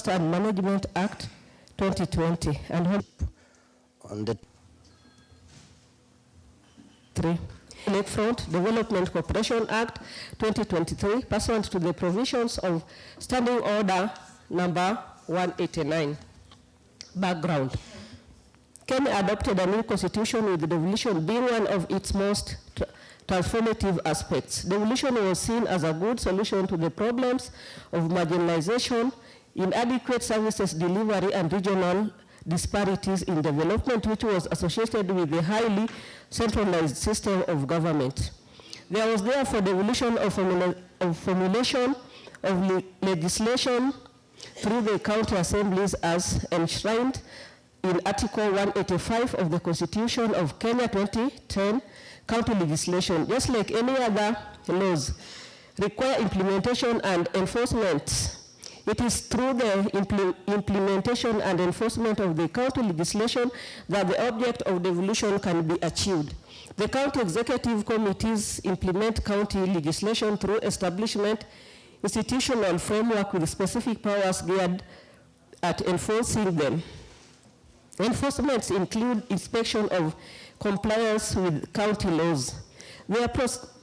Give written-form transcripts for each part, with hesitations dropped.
Disaster and Management Act 2020 and on the 3. Lakefront Development Corporation Act 2023 pursuant to the provisions of Standing Order number 189. Background. Kenya adopted a new constitution with devolution being one of its most transformative aspects. Devolution was seen as a good solution to the problems of marginalization, inadequate services delivery, and regional disparities in development, which was associated with the highly centralized system of government. There was therefore devolution of formulation of legislation through the county assemblies as enshrined in Article 185 of the Constitution of Kenya 2010. County legislation, just like any other laws, require implementation and enforcement. It is through the implementation and enforcement of the county legislation that the object of devolution can be achieved. The county executive committees implement county legislation through establishment, institutional framework with specific powers geared at enforcing them. Enforcements include inspection of compliance with county laws. Their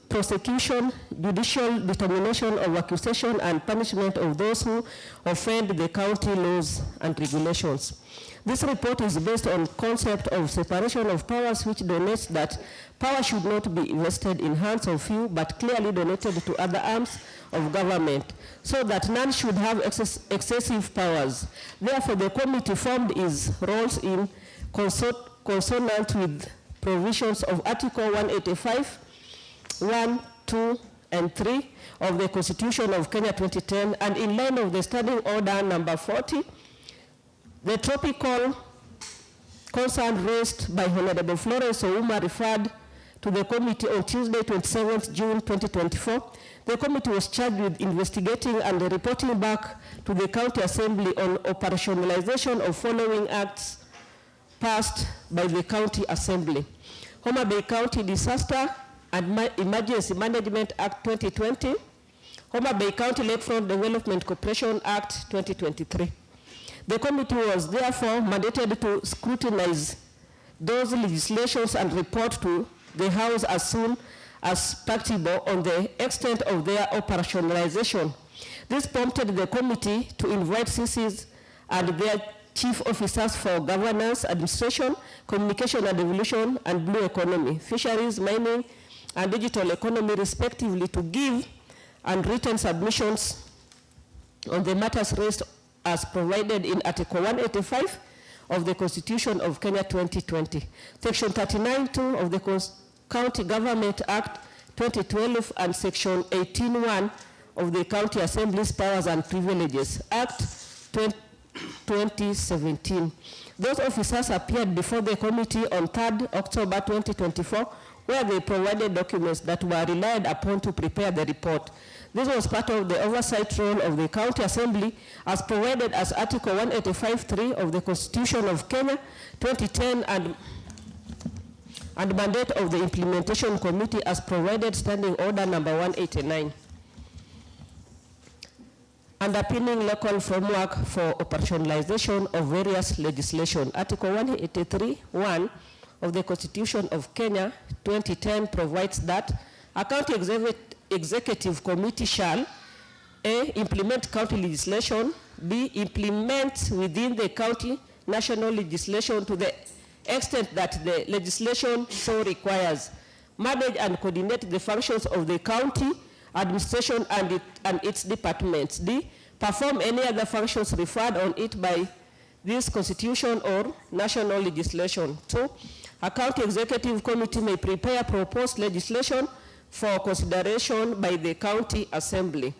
prosecution, judicial determination of accusation, and punishment of those who offend the county laws and regulations. This report is based on concept of separation of powers, which donates that power should not be vested in hands of few, but clearly donated to other arms of government, so that none should have excessive powers. Therefore, the committee formed is roles in consonant with provisions of Article 185, 1, 2, and 3 of the Constitution of Kenya 2010, and in line of the Standing Order number 40, the topical concern raised by Honorable Florence Ouma referred to the committee on Tuesday, 27th June 2024. The committee was charged with investigating and reporting back to the County Assembly on operationalization of following acts passed by the County Assembly: Homa Bay County Disaster and Emergency Management Act 2020, Homa Bay County Lakefront Development Corporation Act 2023. The committee was therefore mandated to scrutinize those legislations and report to the House as soon as practicable on the extent of their operationalization. This prompted the committee to invite CCs and their chief officers for governance, administration, communication and devolution, and blue economy, fisheries, mining, and digital economy, respectively, to give unwritten submissions on the matters raised as provided in Article 185 of the Constitution of Kenya 2020, Section 39(2) of the County Government Act 2012, and Section 18(1) of the County Assembly's Powers and Privileges Act 2017. Those officers appeared before the committee on 3rd October 2024, where they provided documents that were relied upon to prepare the report. This was part of the oversight role of the County Assembly as provided as Article 185(3) of the Constitution of Kenya 2010 and mandate of the Implementation Committee as provided Standing Order number 189. Underpinning local framework for operationalization of various legislation. Article 183(1) of the Constitution of Kenya 2010 provides that a county executive committee shall A, implement county legislation, B, implement within the county national legislation to the extent that the legislation so requires, manage and coordinate the functions of the county administration and its departments. D, perform any other functions referred on it by this constitution or national legislation. 2, a county executive committee may prepare proposed legislation for consideration by the county assembly.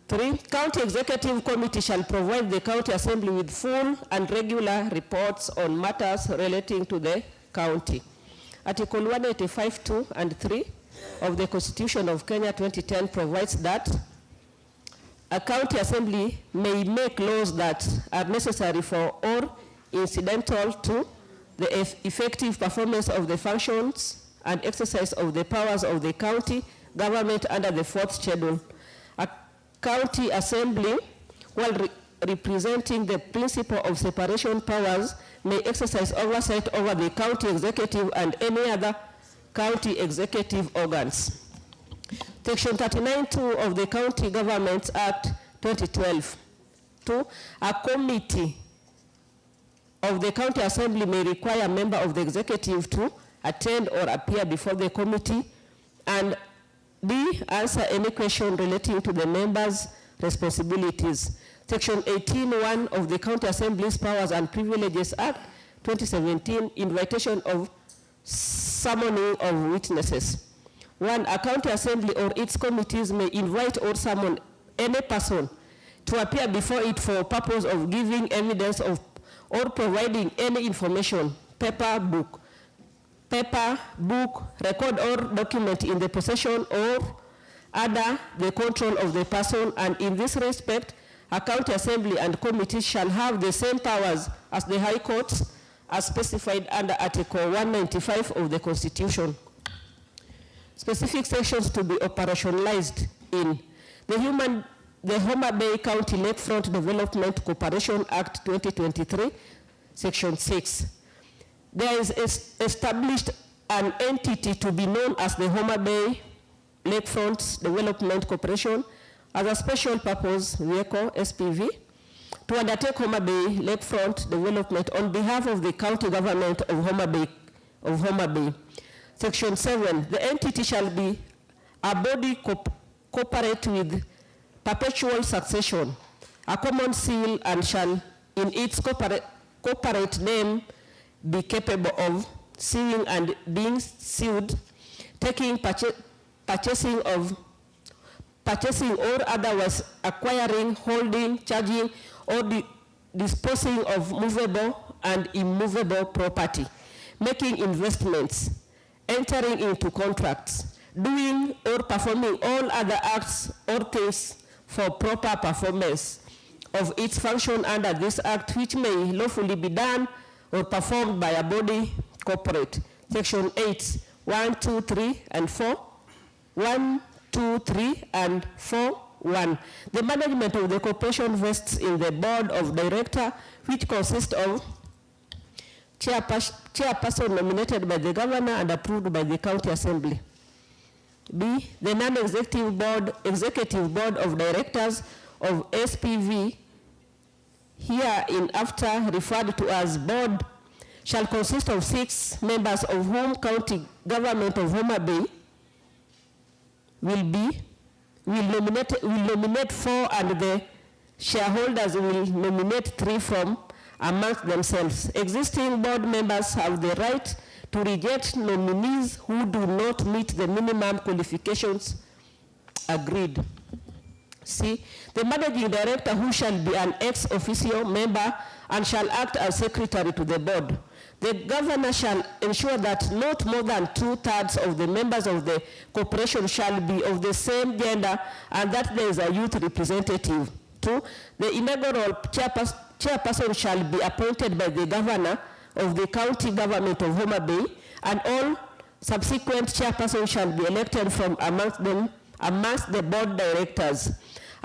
3, county executive committee shall provide the county assembly with full and regular reports on matters relating to the county. Article 185(2) and 3 of the Constitution of Kenya 2010 provides that a county assembly may make laws that are necessary for or incidental to the effective performance of the functions and exercise of the powers of the county government under the 4th schedule. A county assembly while representing the principle of separation powers, may exercise oversight over the county executive and any other county executive organs. Section 39(2) of the County Governments Act 2012. 2. A committee of the County Assembly may require a member of the executive to attend or appear before the committee, and D. Answer any question relating to the members' responsibilities. Section 18(1) of the County Assembly's Powers and Privileges Act 2017, invitation of summoning of witnesses. 1. A county assembly or its committees may invite or summon any person to appear before it for purpose of giving evidence of or providing any information, paper, book, record or document in the possession or under the control of the person, and in this respect, a county assembly and committee shall have the same powers as the High Courts as specified under Article 195 of the Constitution. Specific sections to be operationalized in the Homa Bay County Lakefront Development Corporation Act 2023, Section 6. There is established an entity to be known as the Homa Bay Lakefront Development Corporation as a special purpose vehicle, SPV, to undertake Homa Bay Lakefront Development on behalf of the county government of Homa Bay. Section 7, the entity shall be a body corporate with perpetual succession, a common seal, and shall in its corporate name be capable of suing and being sued, taking, purchasing or otherwise acquiring, holding, charging, or disposing of movable and immovable property, making investments, entering into contracts, doing or performing all other acts or things for proper performance of its function under this act, which may lawfully be done or performed by a body corporate. Section 8, 1, 2, 3, and 4. 1, 2, 3, and 4. 1. The management of the corporation vests in the board of directors, which consists of chairperson nominated by the governor and approved by the county assembly. B. The non-executive board, executive board of directors of SPV, hereinafter referred to as board, shall consist of 6 members, of whom county government of Homa Bay will nominate 4, and the shareholders will nominate 3 from amongst themselves. Existing board members have the right to reject nominees who do not meet the minimum qualifications agreed. C. The managing director, who shall be an ex officio member and shall act as secretary to the board. The governor shall ensure that not more than 2/3 of the members of the corporation shall be of the same gender, and that there is a youth representative. 2. The inaugural chairperson shall be appointed by the governor of the county government of Homa Bay, and all subsequent chairpersons shall be elected from amongst the board directors.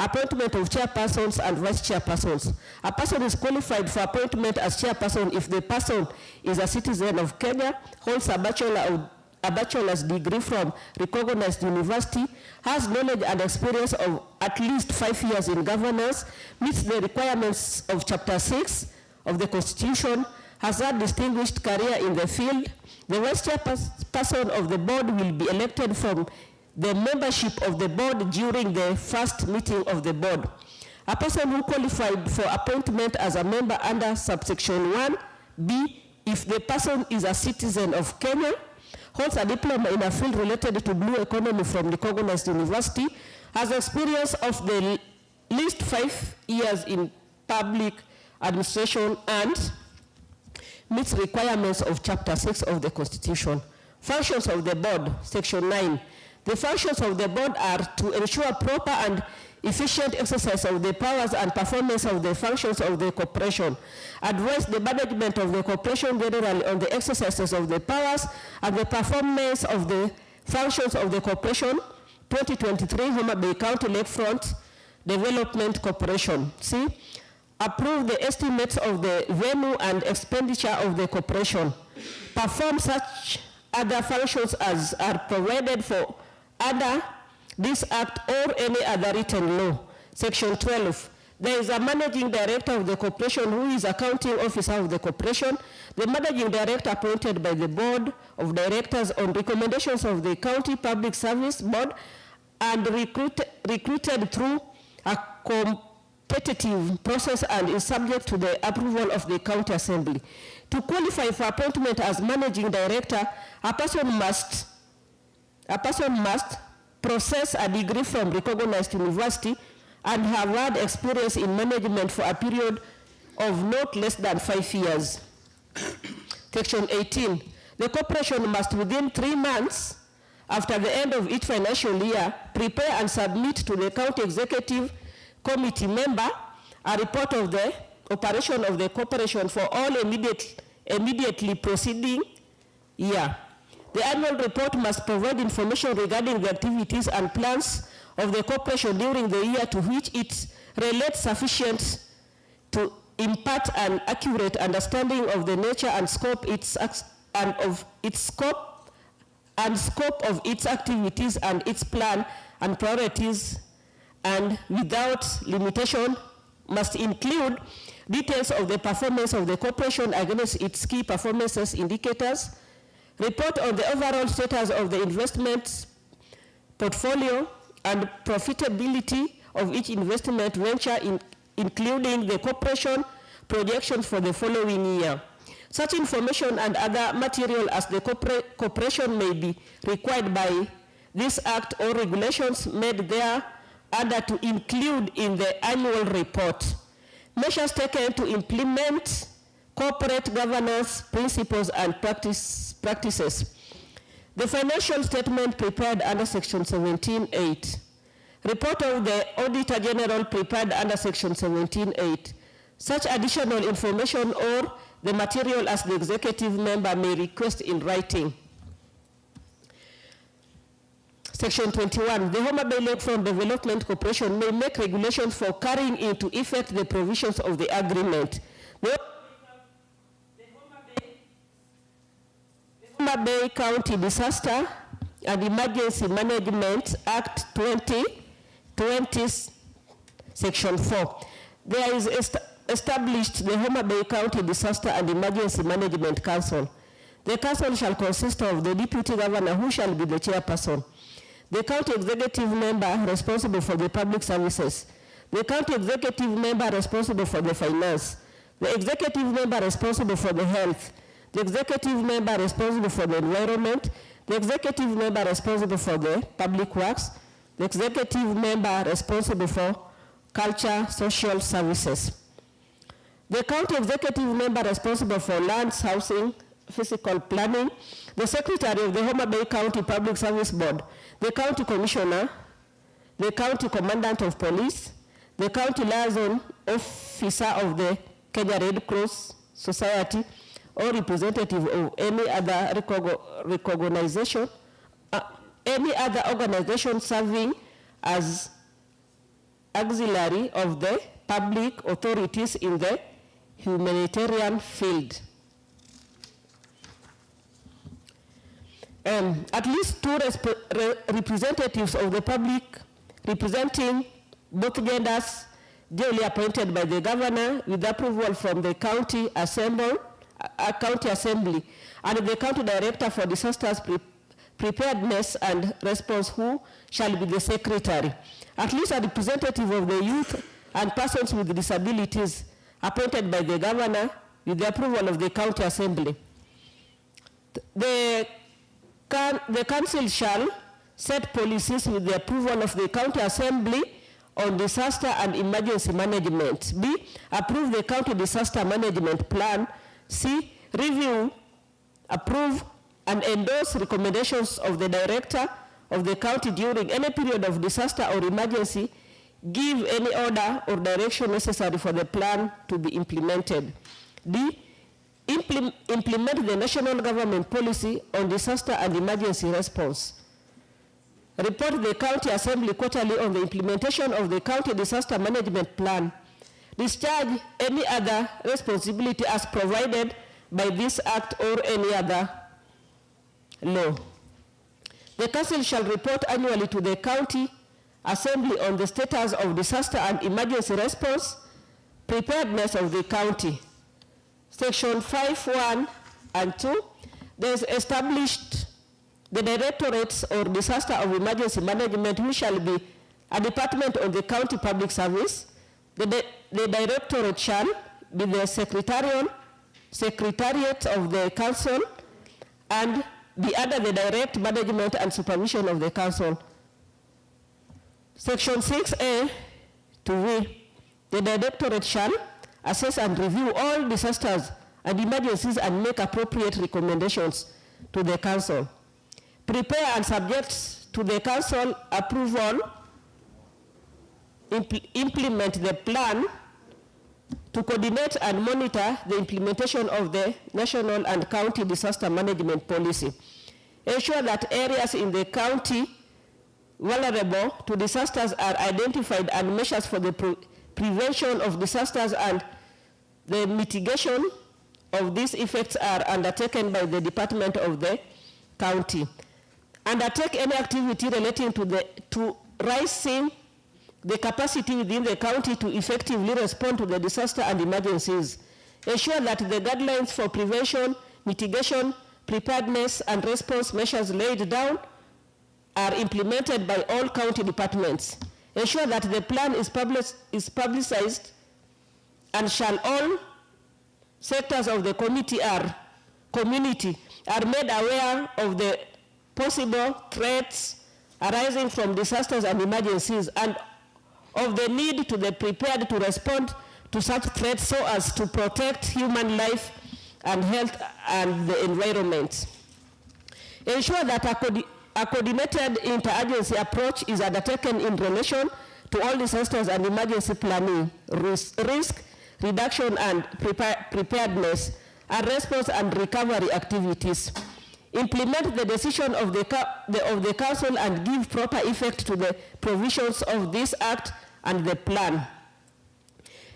Appointment of chairpersons and vice chairpersons. A person is qualified for appointment as chairperson if the person is a citizen of Kenya, holds a bachelor's degree from recognized university, has knowledge and experience of at least 5 years in governance, meets the requirements of Chapter 6 of the Constitution, has a distinguished career in the field. The vice chairperson of the board will be elected from the membership of the board during the first meeting of the board. A person who qualified for appointment as a member under subsection 1B, if the person is a citizen of Kenya, holds a diploma in a field related to blue economy from recognized university, has experience of the least 5 years in public administration, and meets requirements of Chapter 6 of the Constitution. Functions of the board, Section 9. The functions of the board are to ensure proper and efficient exercise of the powers and performance of the functions of the corporation, advise the management of the corporation generally on the exercises of the powers and the performance of the functions of the corporation. 2023 Homa Bay County Lakefront Development Corporation. C, approve the estimates of the venue and expenditure of the corporation. Perform such other functions as are provided for under this act or any other written law. Section 12. There is a managing director of the corporation who is accounting officer of the corporation. The managing director appointed by the board of directors on recommendations of the county public service board and recruited through a competitive process and is subject to the approval of the county assembly. To qualify for appointment as managing director, a person must possess a degree from recognized university and have had experience in management for a period of not less than 5 years. Section 18. The corporation must within 3 months after the end of each financial year prepare and submit to the county executive committee member a report of the operation of the corporation for all immediately preceding year. The annual report must provide information regarding the activities and plans of the corporation during the year to which it relates, sufficient to impart an accurate understanding of the nature and scope of its activities and its plan and priorities, and without limitation must include details of the performance of the corporation against its key performances indicators, report on the overall status of the investment portfolio and profitability of each investment venture, including the corporation projections for the following year. Such information and other material as the corporation may be required by this act or regulations made there under to include in the annual report. Measures taken to implement corporate governance principles and practices. The financial statement prepared under Section 17.8. Report of the Auditor General prepared under Section 17.8. Such additional information or the material as the executive member may request in writing. Section 21. The Homa Bay Lakefront Development Corporation may make regulations for carrying into effect the provisions of the agreement. The Homa Bay County Disaster and Emergency Management Act 2020, Section 4. There is established the Homa Bay County Disaster and Emergency Management Council. The council shall consist of the deputy governor, who shall be the chairperson, the county executive member responsible for the public services, the county executive member responsible for the finance, the executive member responsible for the health, the executive member responsible for the environment, the executive member responsible for the public works, the executive member responsible for culture, social services, the county executive member responsible for lands, housing, physical planning, the secretary of the Homa Bay County Public Service Board, the county commissioner, the county commandant of police, the county liaison officer of the Kenya Red Cross Society, or representative of any other any other organization serving as auxiliary of the public authorities in the humanitarian field. At least 2 representatives of the public representing both genders duly appointed by the governor with approval from the county assembly and the county director for disasters preparedness and response, who shall be the secretary. At least a representative of the youth and persons with disabilities appointed by the governor with the approval of the county assembly. The council shall set policies with the approval of the county assembly on disaster and emergency management. B, approve the county disaster management plan. C, review, approve, and endorse recommendations of the director of the county during any period of disaster or emergency. Give any order or direction necessary for the plan to be implemented. D, implement the national government policy on disaster and emergency response. report the County Assembly quarterly on the implementation of the County Disaster Management Plan, discharge any other responsibility as provided by this Act or any other law. The Council shall report annually to the County Assembly on the status of disaster and emergency response preparedness of the county. Section 5(1) and 2, there is established the Directorates or Disaster of Emergency Management, which shall be a department of the County Public Service. The Directorate shall be the Secretariat of the Council and be under the direct management and supervision of the Council. Section 6(a) to V, the Directorate shall assess and review all disasters and emergencies and make appropriate recommendations to the Council. Prepare and subject to the Council approval, implement the plan to coordinate and monitor the implementation of the national and county disaster management policy. Ensure that areas in the county vulnerable to disasters are identified and measures for the prevention of disasters and the mitigation of these effects are undertaken by the department of the county. Undertake any activity relating to raising the capacity within the county to effectively respond to the disaster and emergencies. Ensure that the guidelines for prevention, mitigation, preparedness, and response measures laid down are implemented by all county departments. Ensure that the plan is publicized and shall all sectors of the community are made aware of the possible threats arising from disasters and emergencies and of the need to be prepared to respond to such threats so as to protect human life and health and the environment. Ensure that a coordinated interagency approach is undertaken in relation to all disasters and emergency planning, risk reduction and preparedness, and response and recovery activities. Implement the decision of the Council and give proper effect to the provisions of this Act and the plan.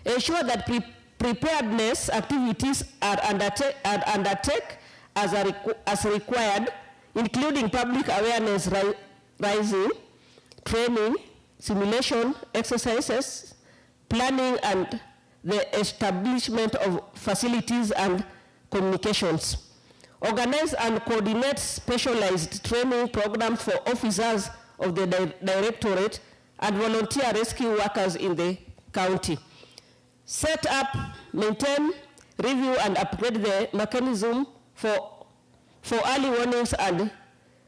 Ensure that preparedness activities are undertaken as required, including public awareness raising, training, simulation exercises, planning, and the establishment of facilities and communications. Organize and coordinate specialized training programs for officers of the Directorate and volunteer rescue workers in the county. Set up, maintain, review, and upgrade the mechanism for early warnings and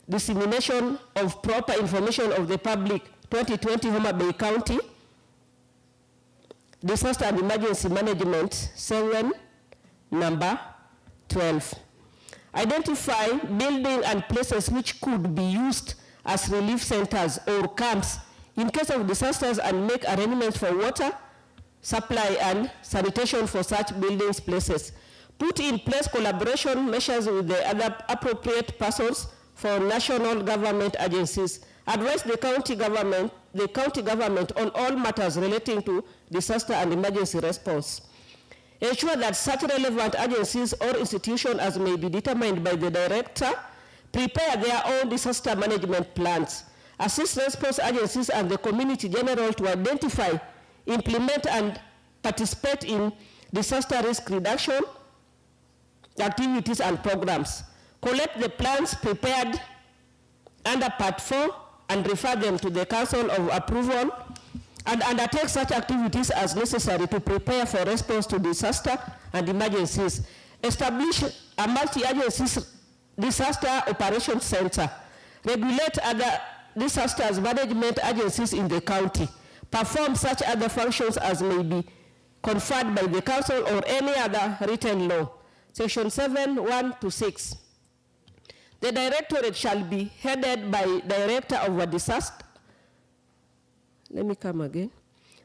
dissemination of proper information of the public. 2020 Homa Bay County Disaster and Emergency Management 7, number 12. Identify buildings and places which could be used as relief centers or camps in case of disasters and make arrangements for water supply and sanitation for such buildings, places. Put in place collaboration measures with the other appropriate persons for national government agencies. Advise the county government on all matters relating to disaster and emergency response. Ensure that such relevant agencies or institutions as may be determined by the director prepare their own disaster management plans. Assist response agencies and the community general to identify, implement, and participate in disaster risk reduction activities and programs. Collect the plans prepared under Part 4 and refer them to the Council of Approval and undertake such activities as necessary to prepare for response to disaster and emergencies. Establish a multi-agency disaster operations center. Regulate other disasters management agencies in the county. Perform such other functions as may be conferred by the council or any other written law. Section 7(1) to 6. The Directorate shall be headed by Director of a Disaster. Let me come again.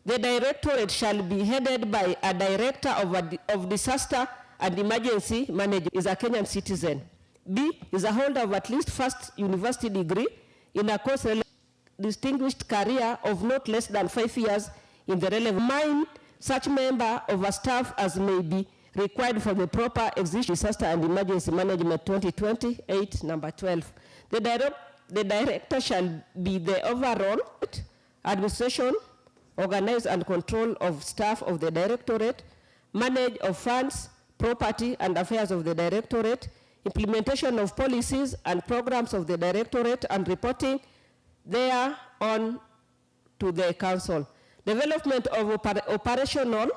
The Directorate shall be headed by a Director of Disaster and Emergency Management, is a Kenyan citizen. B, is a holder of at least first university degree in a course distinguished career of not less than 5 years in the relevant mine, such member of a staff as may be required for the proper execution disaster and emergency management 2020-8, number 12. The director shall be the overall administration, organize and control of staff of the directorate, manage of funds, property and affairs of the directorate, implementation of policies and programs of the directorate and reporting thereon to the council. Development of operational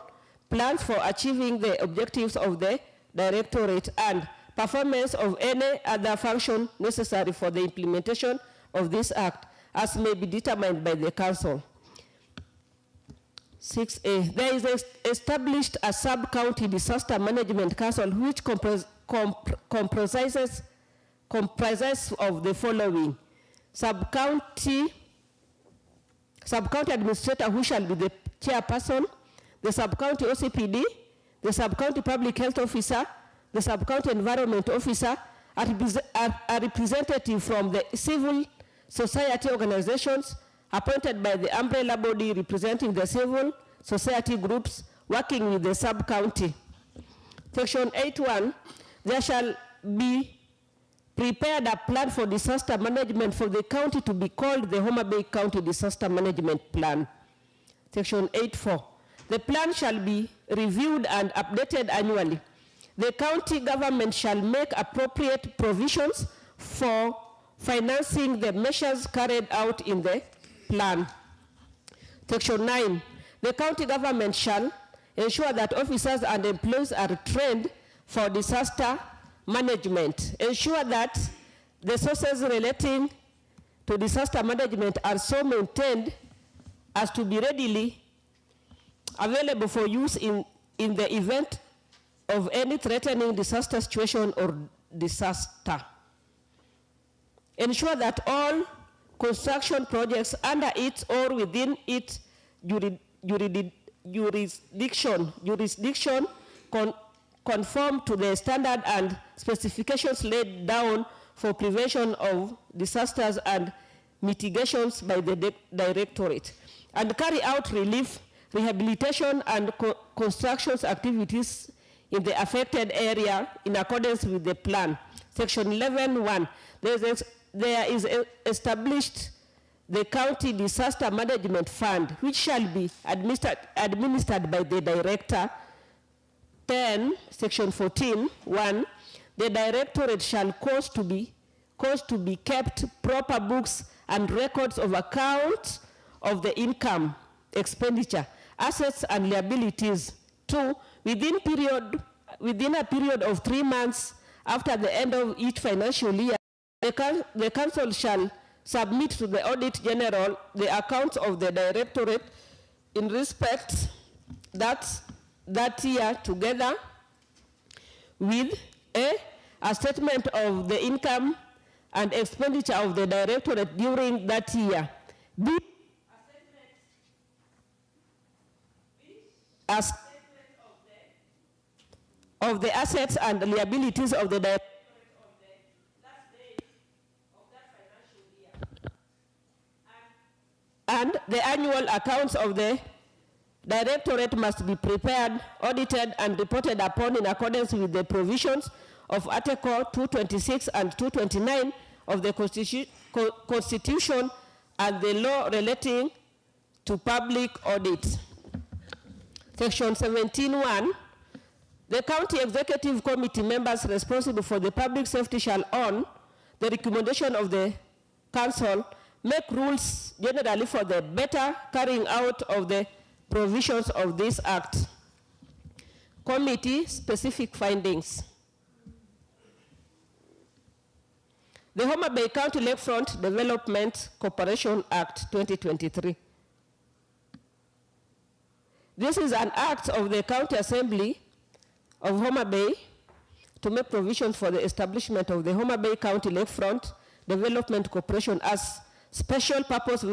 plans for achieving the objectives of the directorate and performance of any other function necessary for the implementation of this act as may be determined by the council. 6A, there is established a sub-county disaster management council which comprises of the following: sub-county administrator who shall be the chairperson, the sub-county OCPD, the sub-county public health officer, the sub-county environment officer, a representative from the civil society organizations appointed by the umbrella body representing the civil society groups working with the sub-county. Section 8.1, there shall be prepared a plan for disaster management for the county to be called the Homa Bay County Disaster Management Plan. Section 8.4, the plan shall be reviewed and updated annually. The county government shall make appropriate provisions for financing the measures carried out in the plan. Section 9, the county government shall ensure that officers and employees are trained for disaster management. Ensure that the sources relating to disaster management are so maintained as to be readily available for use in the event of any threatening disaster situation or disaster. Ensure that all construction projects under it or within its jurisdiction conform to the standard and specifications laid down for prevention of disasters and mitigations by the directorate, and carry out relief, rehabilitation, and construction activities in the affected area in accordance with the plan. Section 11.1, there is established the County Disaster Management Fund, which shall be administered by the director. 10, Section 14.1, the directorate shall cause to be kept proper books and records of accounts of the income, expenditure, assets, and liabilities. 2, within a period of 3 months after the end of each financial year, the council shall submit to the Audit General the accounts of the directorate in respect that year, together with a statement of the income and expenditure of the directorate during that year. B, a statement of the assets and liabilities of the directorate on the last day of that financial year. And the annual accounts of the directorate must be prepared, audited, and reported upon in accordance with the provisions of Article 226 and 229 of the Constitution and the law relating to public audit. Section 17.1, the County Executive Committee members responsible for the public safety shall, on the recommendation of the Council, make rules generally for the better carrying out of the provisions of this Act. Committee specific findings. The Homa Bay County Lakefront Development Corporation Act 2023. This is an act of the County Assembly of Homa Bay to make provisions for the establishment of the Homa Bay County Lakefront Development Corporation as special purpose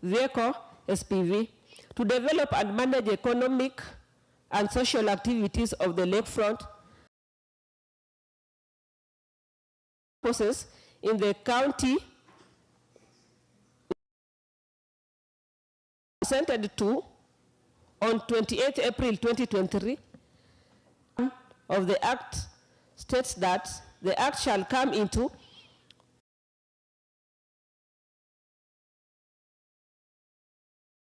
vehicle, SPV, to develop and manage economic and social activities of the lakefront process in the county presented to on 28 April 2023 of the Act states that the Act shall come into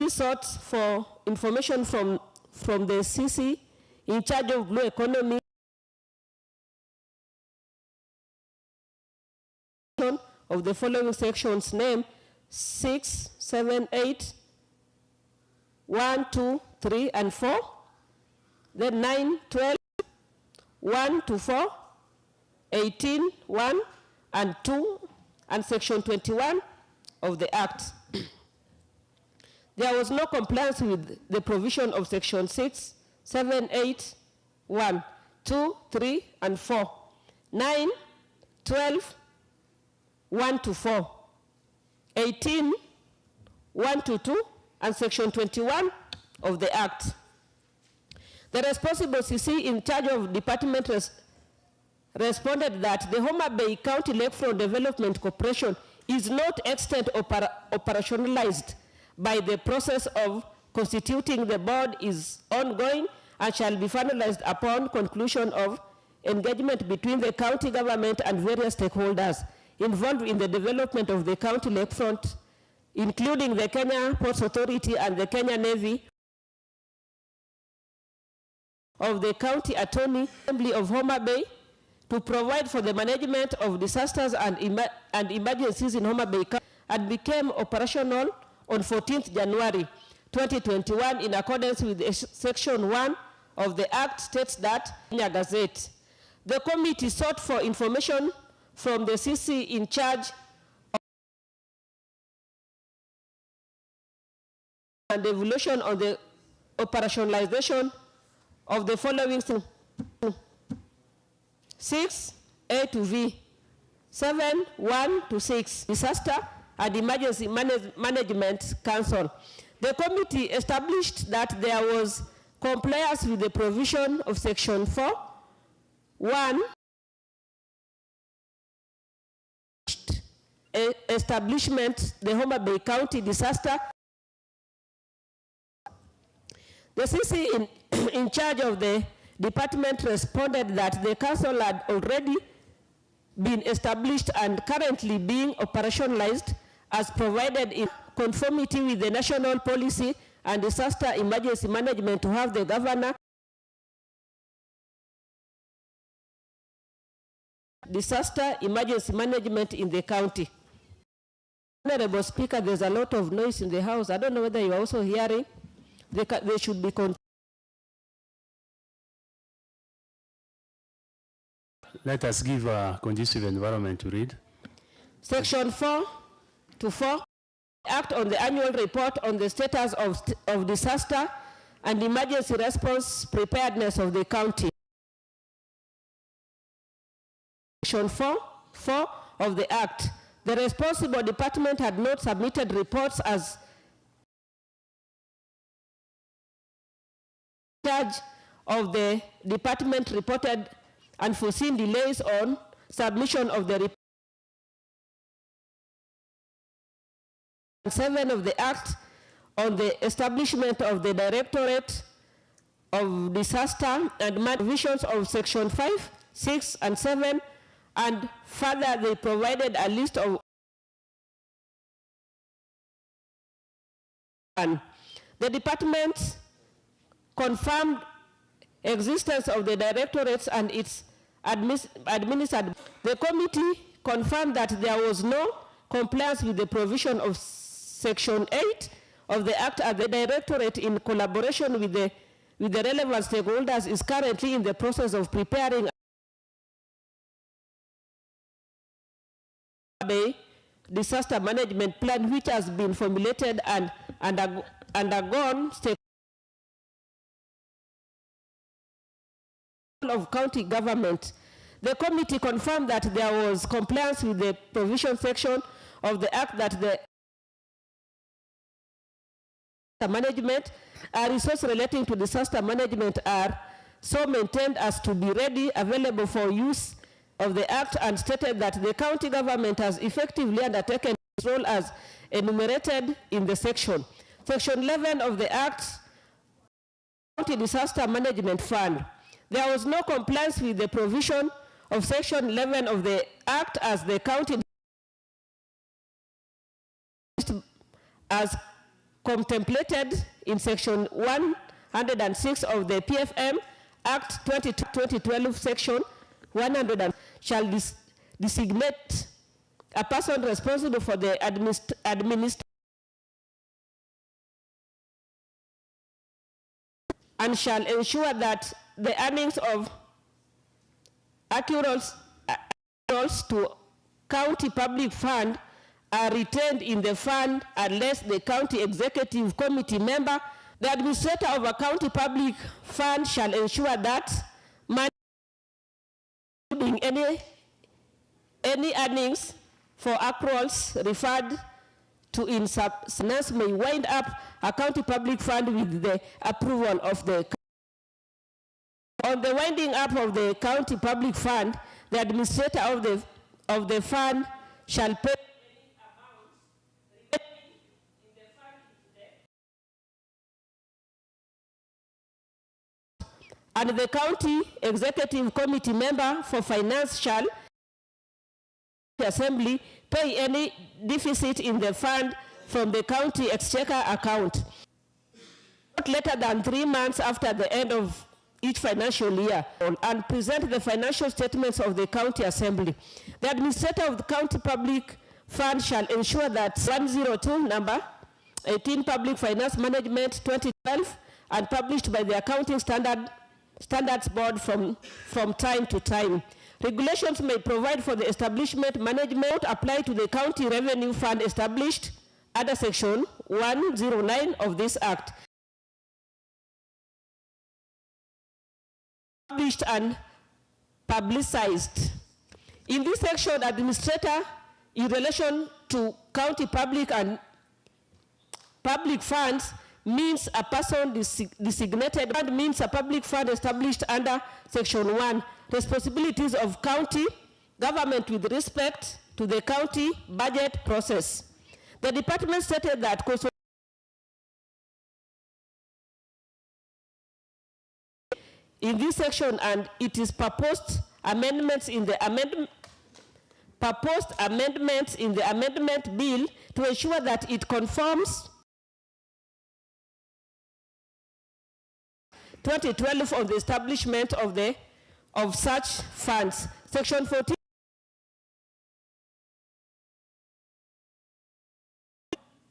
sought for information from the CC in charge of blue economy of the following sections, name 6, 7, 8, 1, 2, 3, and 4, then 9, 12, 1 to 4, 18, 1, and 2, and section 21 of the Act. There was no compliance with the provision of section 6, 7, 8, 1, 2, 3, and 4, 9, 12, 1 to 4, 18, 1 to 2, and section 21 of the Act. The responsible CC in charge of department responded that the Homa Bay County Lakefront Development Corporation is not extant operationalized by the process of constituting the board is ongoing and shall be finalized upon conclusion of engagement between the county government and various stakeholders involved in the development of the county lakefront, including the Kenya Ports Authority and the Kenya Navy, of the County Attorney Assembly of Homa Bay to provide for the management of disasters and emergencies in Homa Bay County, and became operational on 14th January 2021 in accordance with Section 1 of the Act states that in a gazette. The committee sought for information from the CC in charge of and the evolution of the operationalization of the following 6, A to V, 7, 1 to 6, Disaster and Emergency Management Council. The committee established that there was compliance with the provision of Section 4, 1, establishment, the Homa Bay County Disaster. The CC in charge of the department responded that the council had already been established and currently being operationalized as provided in conformity with the national policy and disaster emergency management to have the governor, disaster emergency management in the county. Honorable Speaker, there's a lot of noise in the house. I don't know whether you're also hearing. They should be Let us give a conducive environment to read. Section 4 to 4, act on the annual report on the status of disaster and emergency response preparedness of the county. Section 4 of the Act. The responsible department had not submitted reports as charge of the department reported unforeseen delays on submission of the report. 7 of the Act on the establishment of the Directorate of Disaster and provisions of Section 5, 6, and 7, and further they provided a list of the department confirmed existence of the directorates and its administered. The committee confirmed that there was no compliance with the provision of Section 8 of the Act, and the directorate, in collaboration with the relevant stakeholders, is currently in the process of preparing a disaster management plan, which has been formulated and undergone of county government. The committee confirmed that there was compliance with the provision section of the Act that the management and resources relating to disaster management are so maintained as to be ready, available for use of the Act, and stated that the county government has effectively undertaken its role as enumerated in the section. Section 11 of the Act, County Disaster Management Fund. There was no compliance with the provision of Section 11 of the Act as the county as contemplated in Section 106 of the PFM Act 2012, Section 100, shall designate a person responsible for the administration and shall ensure that the earnings of accruals to county public fund are retained in the fund unless the county executive committee member, the administrator of a county public fund, shall ensure that money, including any earnings for accruals referred to in substance, may wind up a county public fund with the approval of the. On the winding up of the county public fund, the administrator of the fund shall pay and the county executive committee member for finance shall assembly pay any deficit in the fund from the county exchequer account not later than 3 months after the end of each financial year, and present the financial statements of the county assembly. The administrator of the county public fund shall ensure that 102 number 18 Public Finance Management 2012 and published by the Accounting Standards Board from time to time. Regulations may provide for the establishment management apply to the county revenue fund established under Section 109 of this Act. Published and publicized. In this section, administrator in relation to county public and public funds means a person designated and means a public fund established under Section 1. Responsibilities of county government with respect to the county budget process. The department stated that in this section, and it is proposed amendments in the amendment bill to ensure that it conforms 2012 on the establishment of such funds. Section 14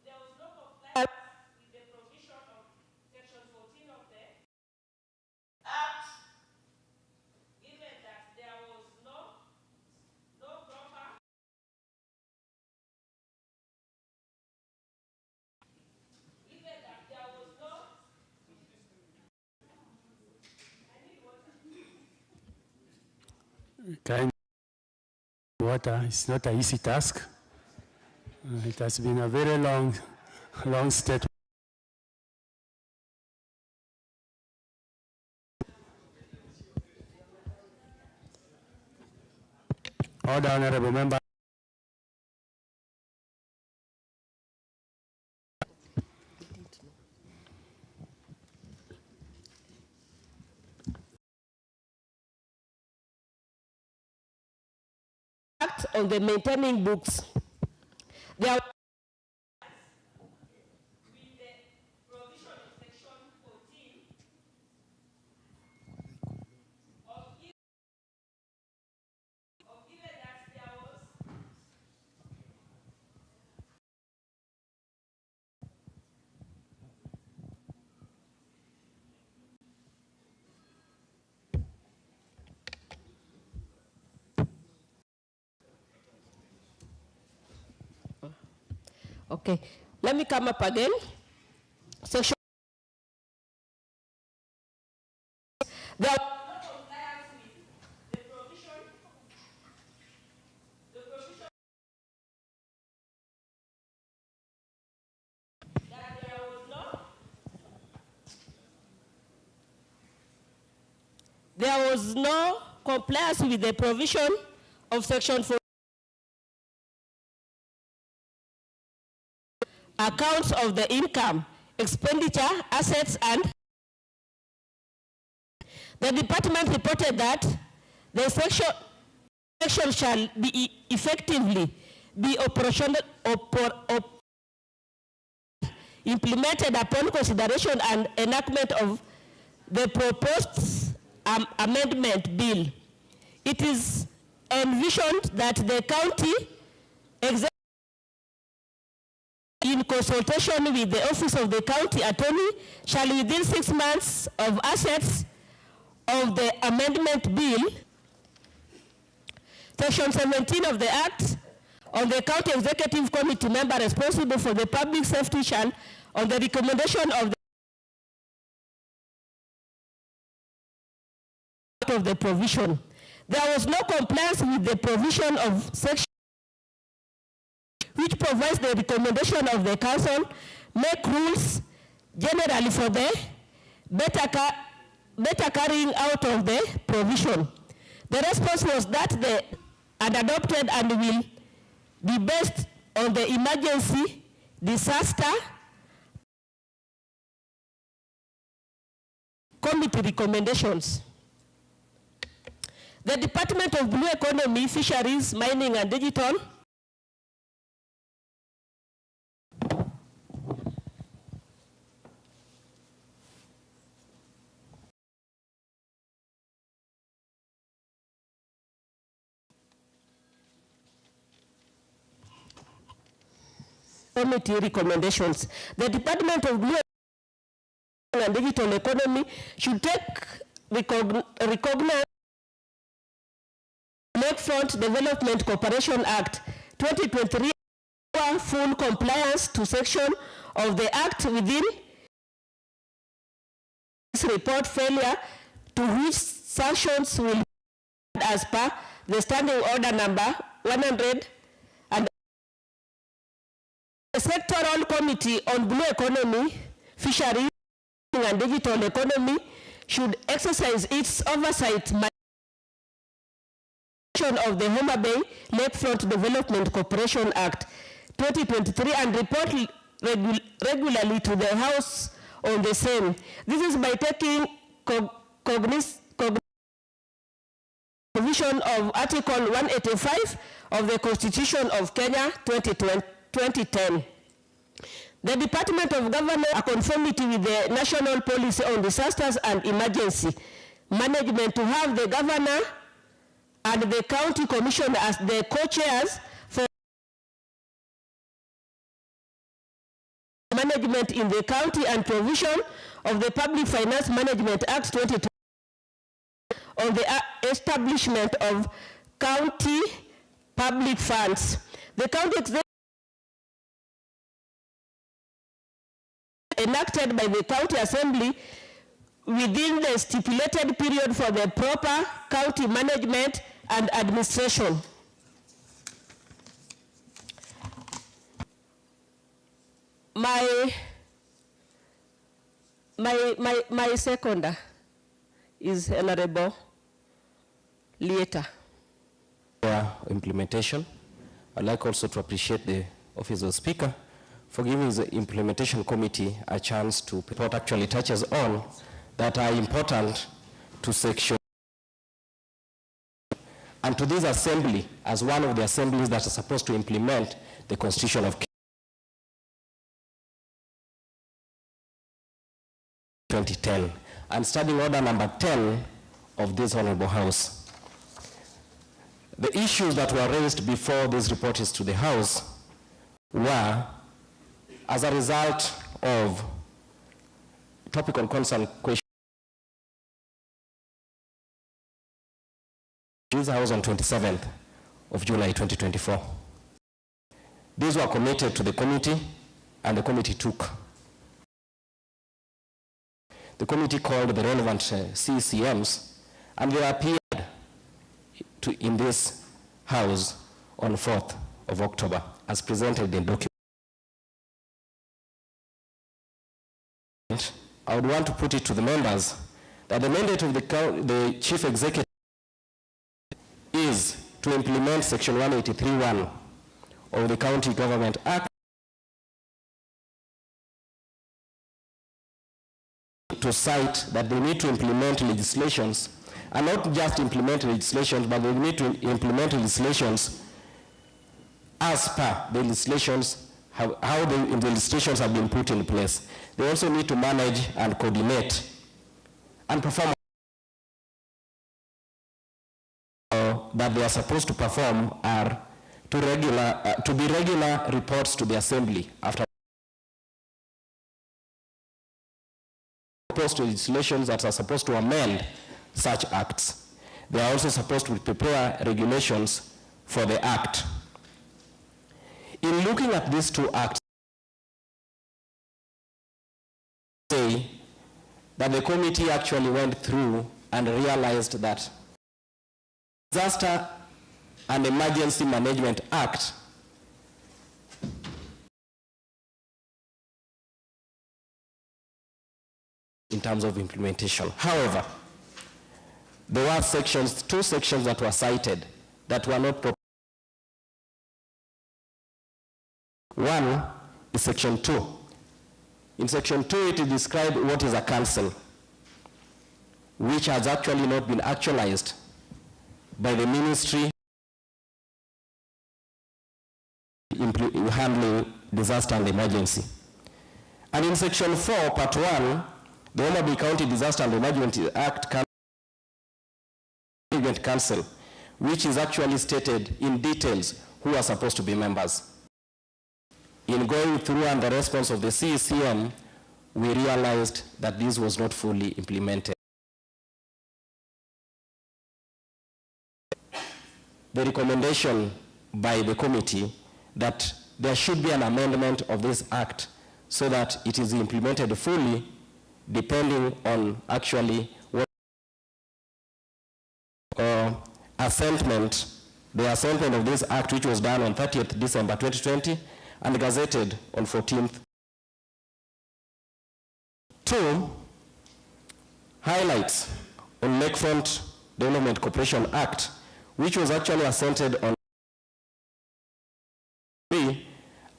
there was no compliance with the provision of Section 14 of the Act, given that there was no proper Kind water is not an easy task. It has been a very long statement. Order, honorable member. Act on the maintaining books. There with the provision of Section 14 of given that there was okay, let me come up again. Section there was no compliance with the provision that there was no compliance with the provision of Section 4. Accounts of the income expenditure, assets, and the department reported that the section shall be effectively be implemented upon consideration and enactment of the proposed amendment bill. It is envisioned that the county executive, in consultation with the office of the county attorney, shall within 6 months of assets of the amendment bill, section 17 of the act, on the county executive committee member responsible for the public safety shall, on the recommendation of the provision. There was no compliance with the provision of section which provides the recommendation of the council make rules generally for the better carrying out of the provision. The response was that the adopted and will be based on the emergency disaster committee recommendations. The Department of Blue Economy, Fisheries, Mining and Digital committee recommendations. The Department of Blue and Digital Economy should recognize Lakefront Development Corporation Act 2023 full compliance to section of the act within this report failure to which sanctions will be as per the standing order number 100 and the sectoral committee on blue economy, fisheries and digital economy should exercise its oversight of the Homa Bay Lakefront Development Corporation Act 2023 and report regularly to the House on the same. This is by taking provision of Article 185 of the Constitution of Kenya 2010. The Department of Government, a conformity with the National Policy on Disasters and Emergency Management, to have the Governor and the County Commissioner as the co-chairs for management in the county and provision of the Public Finance Management Act 2020 on the establishment of county public funds. The county executive enacted by the county assembly within the stipulated period for the proper county management and administration. My seconder is Honorable Lieta. Implementation. I'd like also to appreciate the Office of Speaker for giving the implementation committee a chance to report actually touches on that are important to section and to this assembly as one of the assemblies that are supposed to implement the Constitution of Kenya 2010 and Standing Order number 10 of this Honorable House. The issues that were raised before this report is to the House were as a result of topic on concern question this House on 27th of July 2024. These were committed to the committee and the committee took. The committee called the relevant CCMs and they appeared in this House on 4th of October as presented in document. I would want to put it to the members that the mandate of the Chief Executive is to implement Section 183(1) of the County Government Act to cite that they need to implement legislations, and not just implement legislations, but they need to implement legislations as per the legislations, how the legislations have been put in place. They also need to manage and coordinate and perform that they are supposed to perform are to be regular reports to the Assembly after proposed legislations that are supposed to amend such acts. They are also supposed to prepare regulations for the act. In looking at these two acts, say that the committee actually went through and realized that Disaster and Emergency Management Act in terms of implementation. However, there were two sections that were cited that were not proposed. One is section 2. In section 2, it is described what is a council, which has actually not been actualized by the ministry handling disaster and emergency. And in section 4, part 1, the Homabay County Disaster and Emergency Act Council, which is actually stated in details who are supposed to be members. In going through and the response of the CECM, we realized that this was not fully implemented. The recommendation by the committee that there should be an amendment of this act so that it is implemented fully, depending on actually what the assentment of this act, which was done on 30th December 2020 and gazetted on 14th. 2, highlights on Lakefront Development Corporation Act, which was actually assented on 3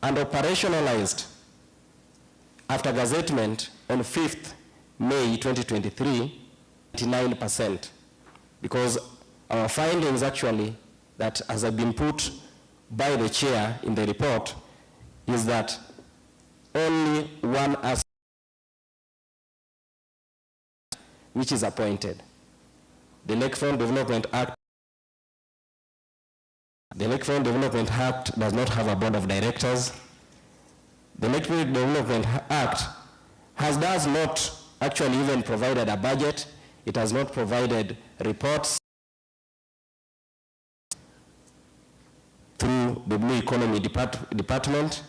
and operationalized after gazettement on 5th May 2023, 99%. Because our findings actually that has been put by the chair in the report is that only one aspect which is appointed. The Lakefront Development Act does not have a board of directors. The Lakefront Development Act does not actually even provided a budget. It has not provided reports through the Blue Economy Department.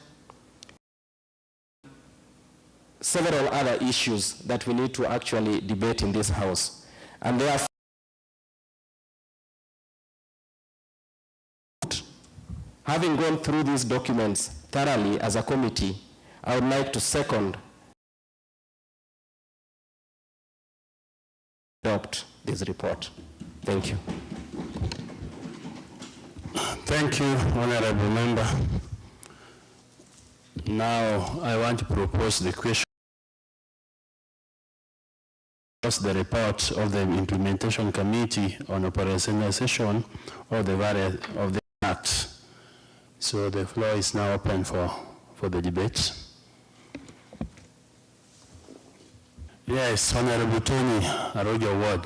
Several other issues that we need to actually debate in this house. And therefore, having gone through these documents thoroughly as a committee, I would like to second adopt this report. Thank you. Thank you, Honorable Member. Now, I want to propose the question. The report of the Implementation Committee on operationalization of the Act. So the floor is now open for the debate. Yes, Honorable Tony Arojo Ward.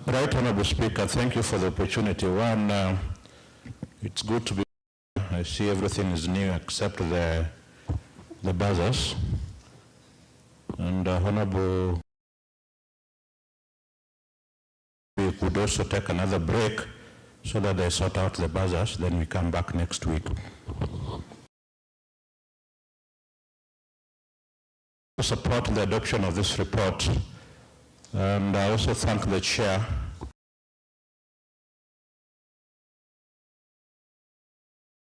Right Honorable Speaker, thank you for the opportunity. One, it's good to be. I see everything is new except the buzzers. And Honorable, we could also take another break so that they sort out the buzzers, then we come back next week. I support the adoption of this report, and I also thank the chair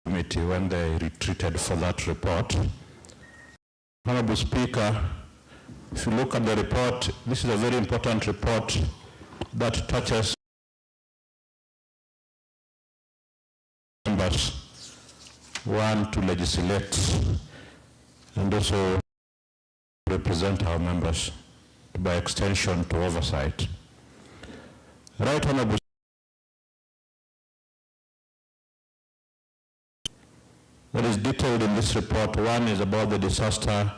committee when they retreated for that report. Honorable Speaker, if you look at the report, this is a very important report that touches members one, to legislate, and also represent our members, by extension to oversight. Right Honorable, what is detailed in this report, one is about the Disaster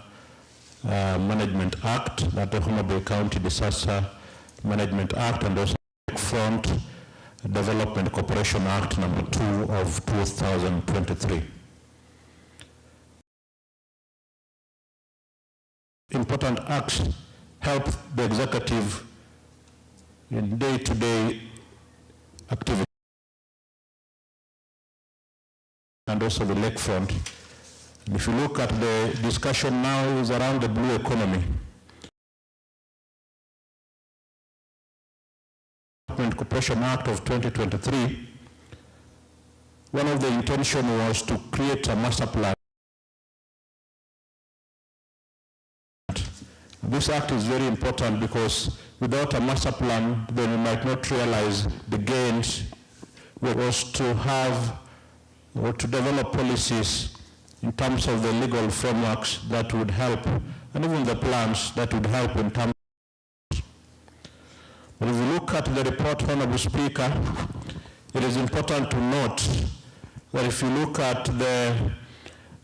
Management Act, that the Honorable County Disaster Management Act, and also Front Development Corporation Act number 2 of 2023. Important acts help the executive in day-to-day activity, and also the lakefront. And if you look at the discussion now is around the blue economy. Corporation Act of 2023, one of the intention was to create a master plan. This act is very important because without a master plan, then we might not realize the gains. It was to have or to develop policies in terms of the legal frameworks that would help, and even the plans that would help in terms. But if you look at the report, Honorable Speaker, it is important to note that if you look at the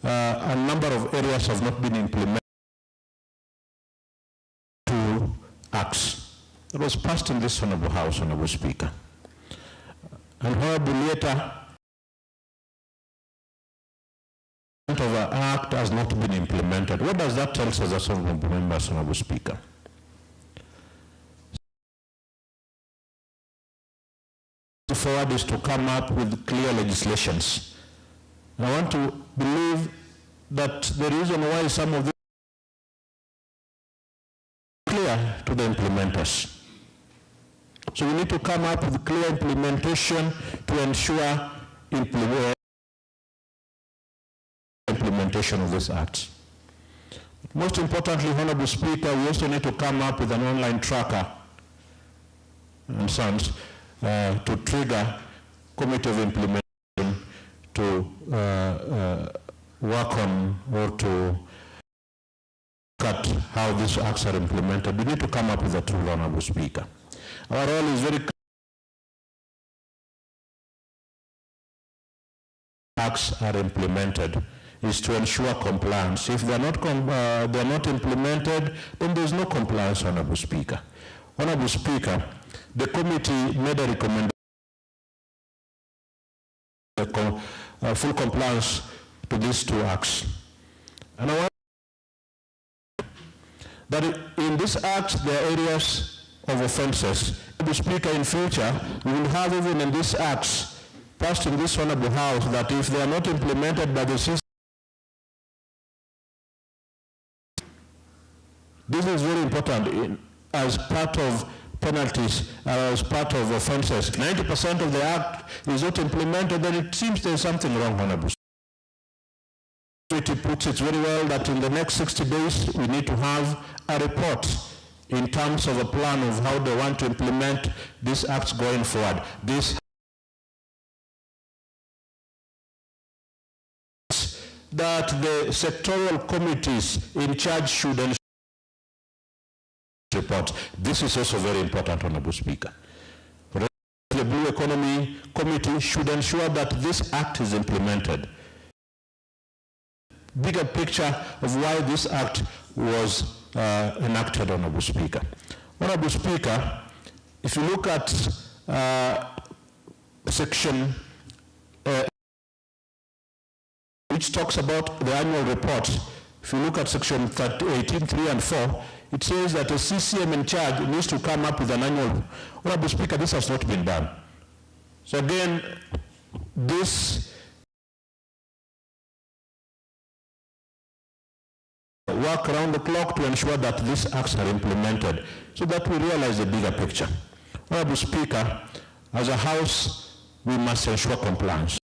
a number of areas have not been implemented. Acts. It was passed in this Honorable House, Honorable Speaker. And Honorable later, of our act has not been implemented. What does that tell us as Honorable Members, Honorable Speaker? Forward is to come up with clear legislations. I want to believe that the reason why some of them clear to the implementers. So we need to come up with clear implementation to ensure implementation of this act. Most importantly, Honorable Speaker, we also need to come up with an online tracker and sons to trigger committee of implementation to work on or to look at how these acts are implemented. We need to come up with a tool, Honorable Speaker. Our role is very clear. Acts are implemented is to ensure compliance. If they're not implemented, then there's no compliance, Honorable Speaker. Honorable Speaker, the committee made a recommendation full compliance to these two acts. And I want that in this act there are areas of offenses. Honorable Speaker, in future, we will have even in these acts passed in this Honorable House that if they are not implemented by the system, this is very important as part of penalties, as part of offenses. 90% of the act is not implemented, then it seems there's something wrong, Honorable. It puts it very well that in the next 60 days we need to have a report in terms of a plan of how they want to implement these acts going forward. This that the sectoral committees in charge should ensure report. This is also very important, Honorable Speaker. The Blue Economy Committee should ensure that this act is implemented. Bigger picture of why this act was enacted, Honorable Speaker. Honorable Speaker, if you look at section which talks about the annual report, if you look at section 18.3 and 4, it says that a CCM in charge needs to come up with an annual. Honorable Speaker, this has not been done. So again, this work around the clock to ensure that these acts are implemented so that we realize the bigger picture. Honorable Speaker, as a House, we must ensure compliance.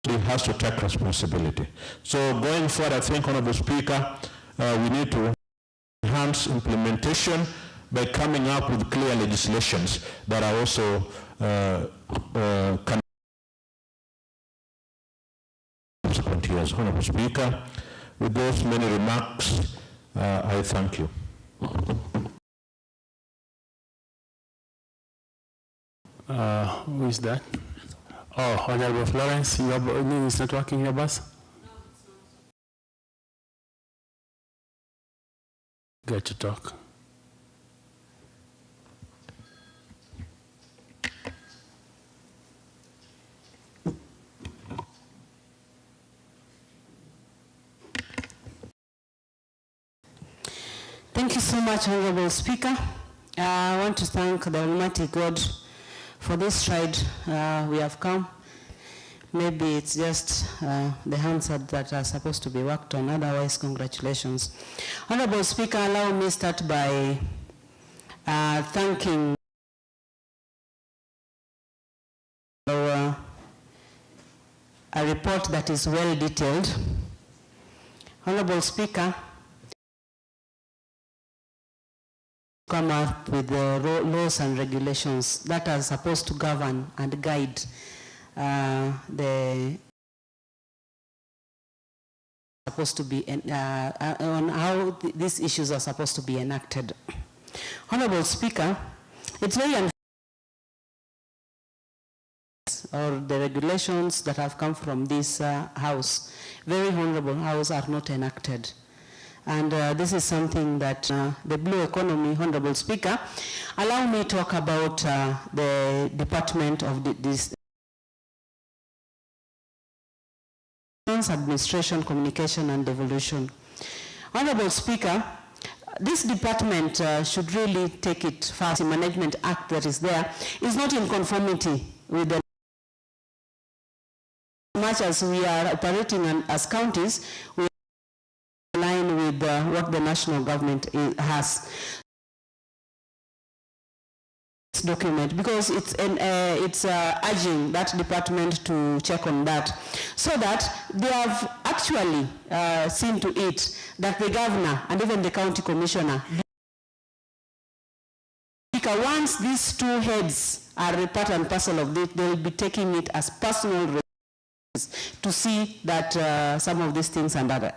It has to take responsibility. So going forward, I think, Honorable Speaker, we need to enhance implementation by coming up with clear legislations that are also subsequent years. Honorable Speaker, with those many remarks, I thank you. Who is that? Oh, Honorable Florence, your name is not working, your bus? Get to talk. Thank you so much, Honorable Speaker. I want to thank the Almighty God for this stride we have come. Maybe it's just the hands that are supposed to be worked on. Otherwise, congratulations. Honorable Speaker, allow me to start by thanking for a report that is well detailed. Honorable Speaker, come up with the laws and regulations that are supposed to govern and guide supposed to be on how these issues are supposed to be enacted. Honorable Speaker, it's very unfair or the regulations that have come from this House, very honorable House, are not enacted. And this is something that the blue economy, Honorable Speaker, allow me to talk about the Department of this Administration, Communication and Devolution. Honorable Speaker, this department should really take it fast. The Management Act that is there is not in conformity with the much as we are operating as counties, we are in line with what the national government has. This document, because it's urging that department to check on that, so that they have actually seen to it that the governor and even the county commissioner, once these two heads are a part and parcel of it, they will be taking it as personal to see that some of these things are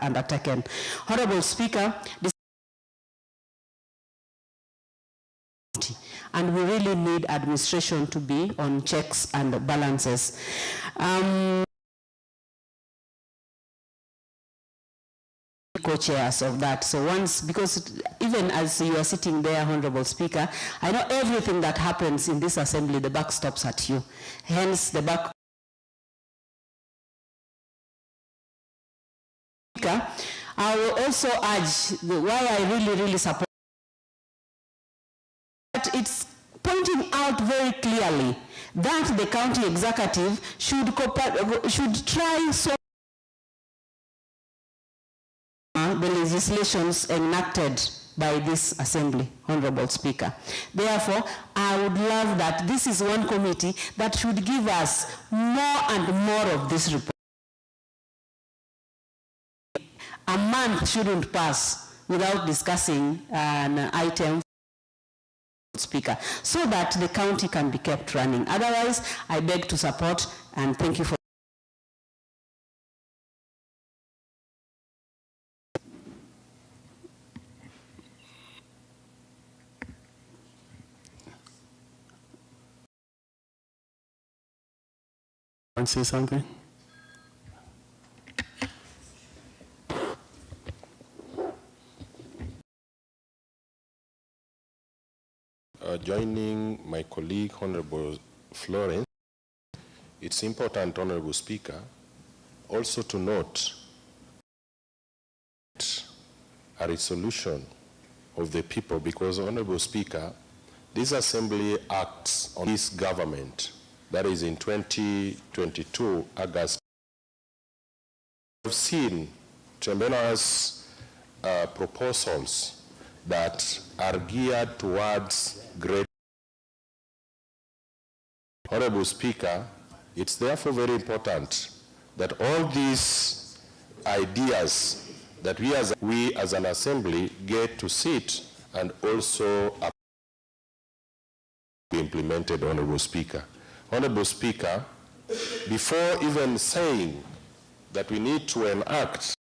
undertaken. Honorable Speaker, and we really need administration to be on checks and balances. Co-chairs of that. So once, because even as you are sitting there, Honorable Speaker, I know everything that happens in this assembly, the buck stops at you. Hence, the buck. I will also urge why I really support. But it's pointing out very clearly that the county executive should try so the legislations enacted by this assembly, Honorable Speaker. Therefore, I would love that this is one committee that should give us more and more of this report. A month shouldn't pass without discussing an item, Speaker, so that the county can be kept running. Otherwise, I beg to support and thank you for. Want to say something? Joining my colleague, Honorable Florence, it's important, Honorable Speaker, also to note a resolution of the people, because, Honorable Speaker, this Assembly acts on this government, that is in 2022, August. We've seen tremendous proposals that are geared towards great. Honorable Speaker, it's therefore very important that all these ideas that we as an assembly get to sit and also be implemented, Honorable Speaker. Honorable Speaker, before even saying that we need to enact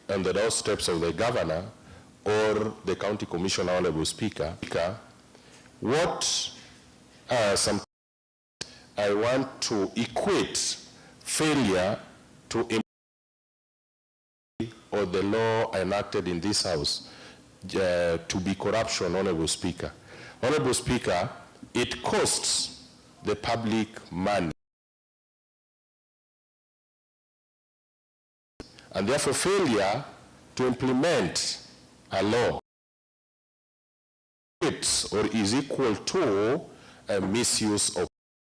on the doorsteps of the governor or the county commissioner, Honorable Speaker, what some I want to equate failure to or the law enacted in this house to be corruption, Honorable Speaker. Honorable Speaker, it costs the public money. And therefore failure to implement a law or is equal to a misuse of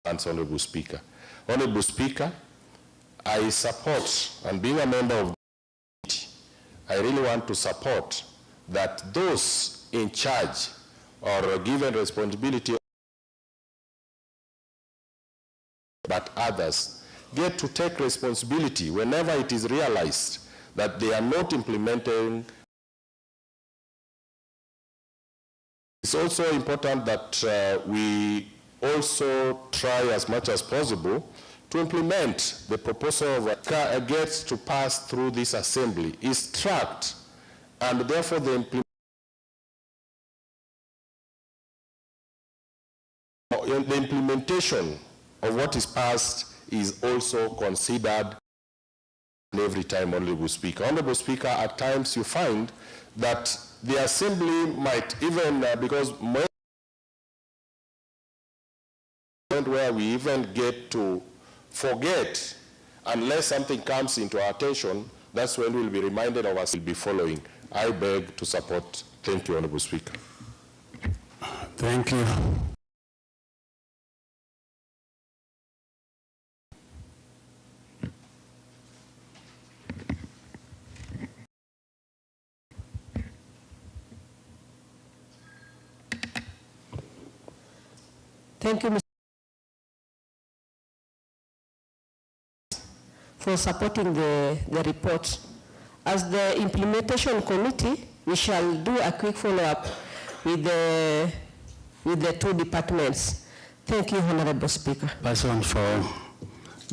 funds, Honorable Speaker. Honorable Speaker, I support, and being a member of the committee, I really want to support that those in charge or given responsibility, but others get to take responsibility whenever it is realized that they are not implementing. It's also important that we also try as much as possible to implement the proposal of gets to pass through this assembly is tracked, and therefore the implementation of what is passed is also considered every time, Honorable Speaker. Honorable Speaker, at times you find that the assembly might even, because where we even get to forget, unless something comes into our attention, that's when we'll be reminded of us will be following. I beg to support. Thank you, Honorable Speaker. Thank you. Thank you, Mr. for supporting the report. As the implementation committee, we shall do a quick follow-up with the two departments. Thank you, Honorable Speaker. Person for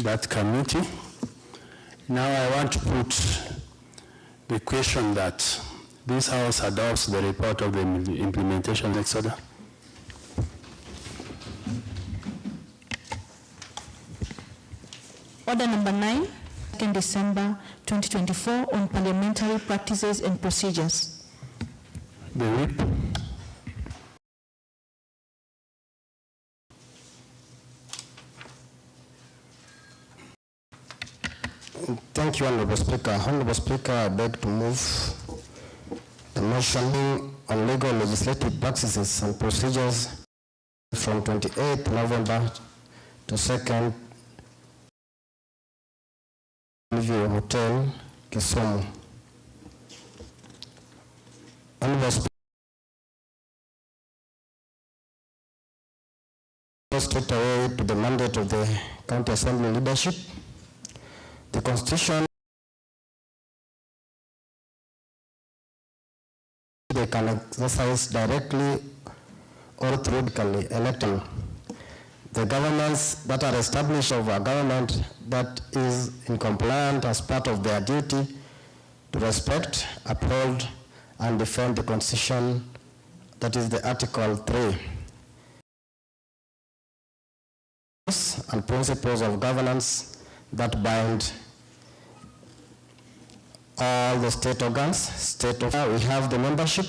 that committee. Now I want to put the question that this House adopts the report of the implementation. Next order. Order number 9, 2nd December 2024 on parliamentary practices and procedures. The whip. Thank you, Honorable Speaker. Honorable Speaker, I beg to move the motion on legal legislative practices and procedures from 28th November to 2nd Hotel, Kisumu. Honorable Speaker, straight away to the mandate of the County Assembly leadership. The Constitution, they can exercise directly or through elected. The governments that are established of a government that is in compliance as part of their duty to respect, uphold, and defend the Constitution, that is the Article 3. And principles of governance that bind all the state organs, we have the membership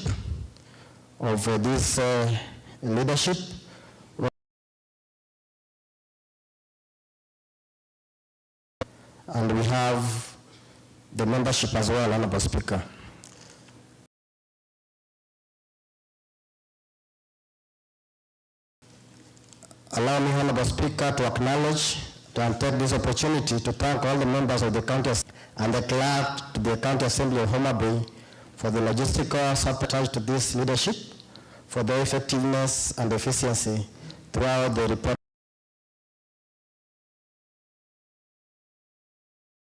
of this leadership. And we have the membership as well, Honorable Speaker. Allow me, Honorable Speaker, to acknowledge and take this opportunity to thank all the members of the county and the clerk to the County Assembly of Homa Bay for the logistical support to this leadership, for their effectiveness and efficiency throughout the report.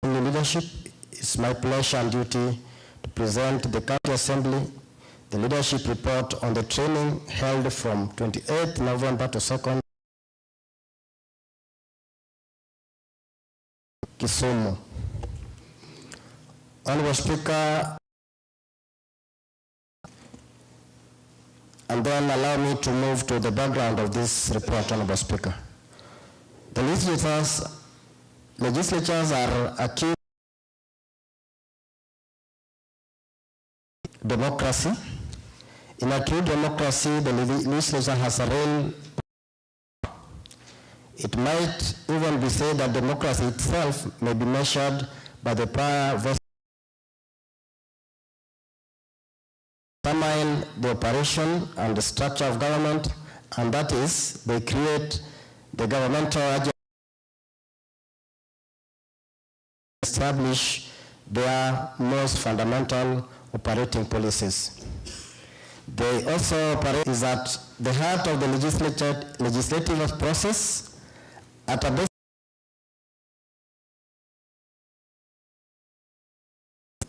Leadership, it's my pleasure and duty to present the County Assembly the leadership report on the training held from 28th November to 2nd Kisumu. Honorable Speaker, and then allow me to move to the background of this report, Honorable Speaker. The legislatures are a key democracy. In a true democracy, the legislature has a real. It might even be said that democracy itself may be measured by the power versus determine the operation and the structure of government, and that is, they create the governmental agency, establish their most fundamental operating policies. They also operate is at the heart of the legislative process at a basic.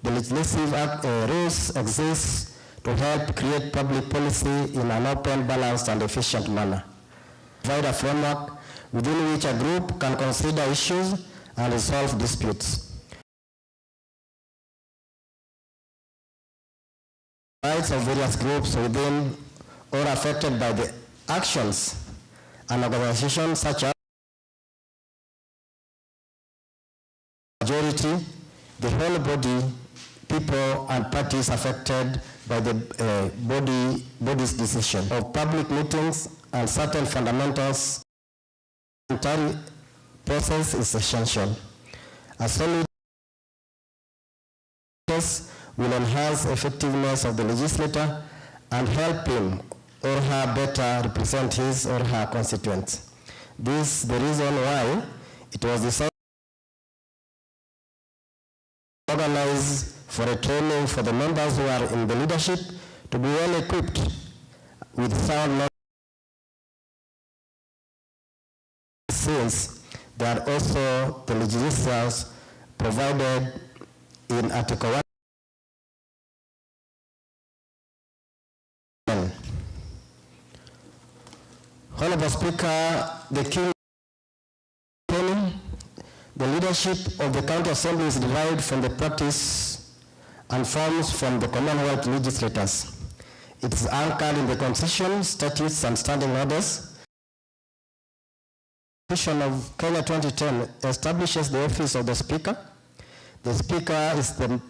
The legislative rules exist to help create public policy in an open, balanced, and efficient manner. Provide a framework within which a group can consider issues and resolve disputes. Rights of various groups within or affected by the actions and organizations such as majority, the whole body, people and parties affected by the body's decision of public meetings and certain fundamentals. The entire process is essential. A solid process will enhance effectiveness of the legislator and help him or her better represent his or her constituents. This is the reason why it was decided to organize for a training for the members who are in the leadership to be well equipped with sound knowledge, since they are also the legislators provided in Article 1. Honorable Speaker, the key training, the leadership of the County Assembly is derived from the practice and forms from the Commonwealth legislators. It is anchored in the Constitution, statutes, and standing orders. The Constitution of Kenya 2010 establishes the office of the Speaker. The Speaker is the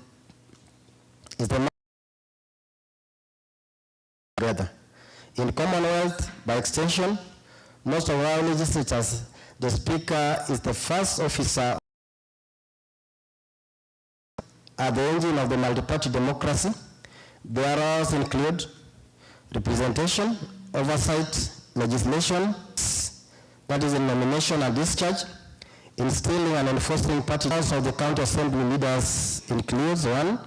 together. In Commonwealth, by extension, most of our legislators, the Speaker is the first officer at the engine of the multi-party democracy. Their roles include representation, oversight, legislation, that is in nomination and discharge, instilling and enforcing party. Roles of the County Assembly leaders includes: 1,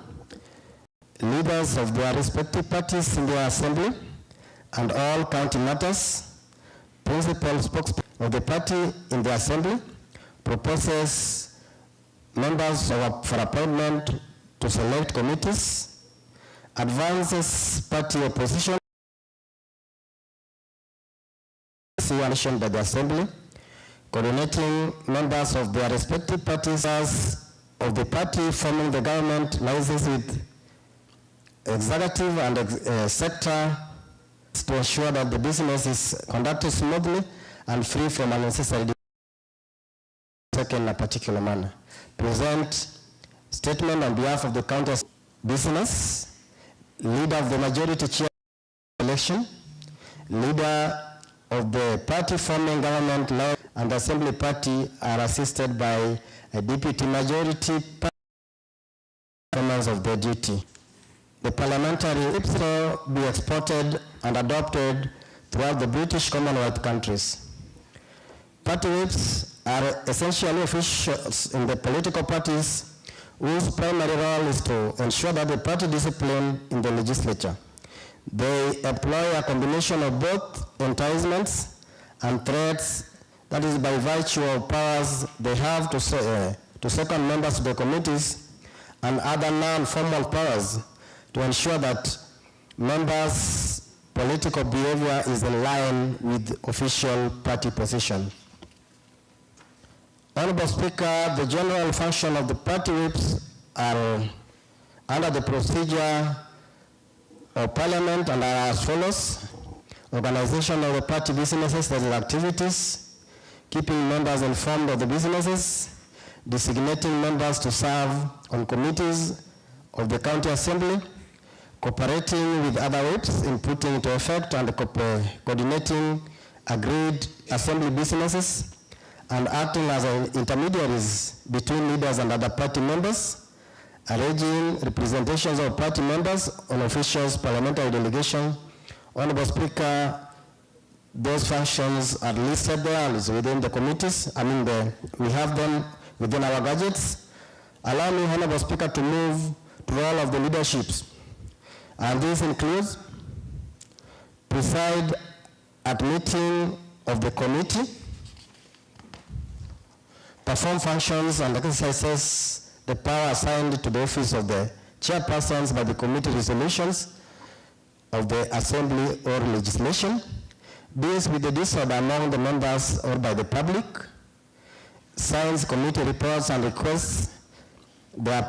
leaders of their respective parties in their assembly and all county matters. Principal spokesperson of the party in the assembly proposes members for appointment to select committees, advances party opposition by the assembly, coordinating members of their respective parties of the party forming the government, liaisons with executive and sector to ensure that the business is conducted smoothly and free from unnecessary taken in a particular manner. Present statement on behalf of the county business, leader of the majority chair election, leader of the party forming government and assembly party are assisted by a deputy majority performance of their duty. The parliamentary whips will be exported and adopted throughout the British Commonwealth countries. Party whips are essentially officials in the political parties whose primary role is to ensure that the party discipline in the legislature. They employ a combination of both enticements and threats, that is by virtue of powers they have to second members of the committees and other non-formal powers to ensure that members' political behavior is in line with official party position. Honorable Speaker, the general function of the party whips are under the procedure of Parliament and are as follows: organization of the party businesses and activities, keeping members informed of the businesses, designating members to serve on committees of the county assembly, cooperating with other whips in putting into effect and coordinating agreed assembly businesses, and acting as intermediaries between leaders and other party members, arranging representations of party members on officials' parliamentary delegation. Honorable Speaker, those functions are listed there and is within the committees. We have them within our gadgets. Allow me, Honorable Speaker, to move to all of the leaderships. And this includes preside at meeting of the committee, perform functions and exercises the power assigned to the office of the chairpersons by the committee resolutions of the assembly or legislation, deals with the disorder among the members or by the public, signs committee reports and requests the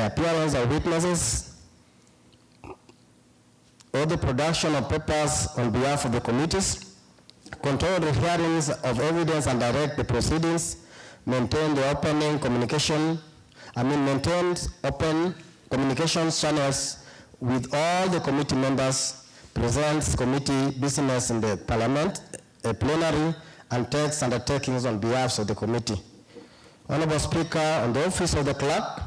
appearance of witnesses or the production of papers on behalf of the committees, control the hearings of evidence and direct the proceedings, maintain the maintains open communication channels with all the committee members, presents committee business in the parliament, a plenary, and takes undertakings on behalf of the committee. Honorable Speaker, on the office of the clerk,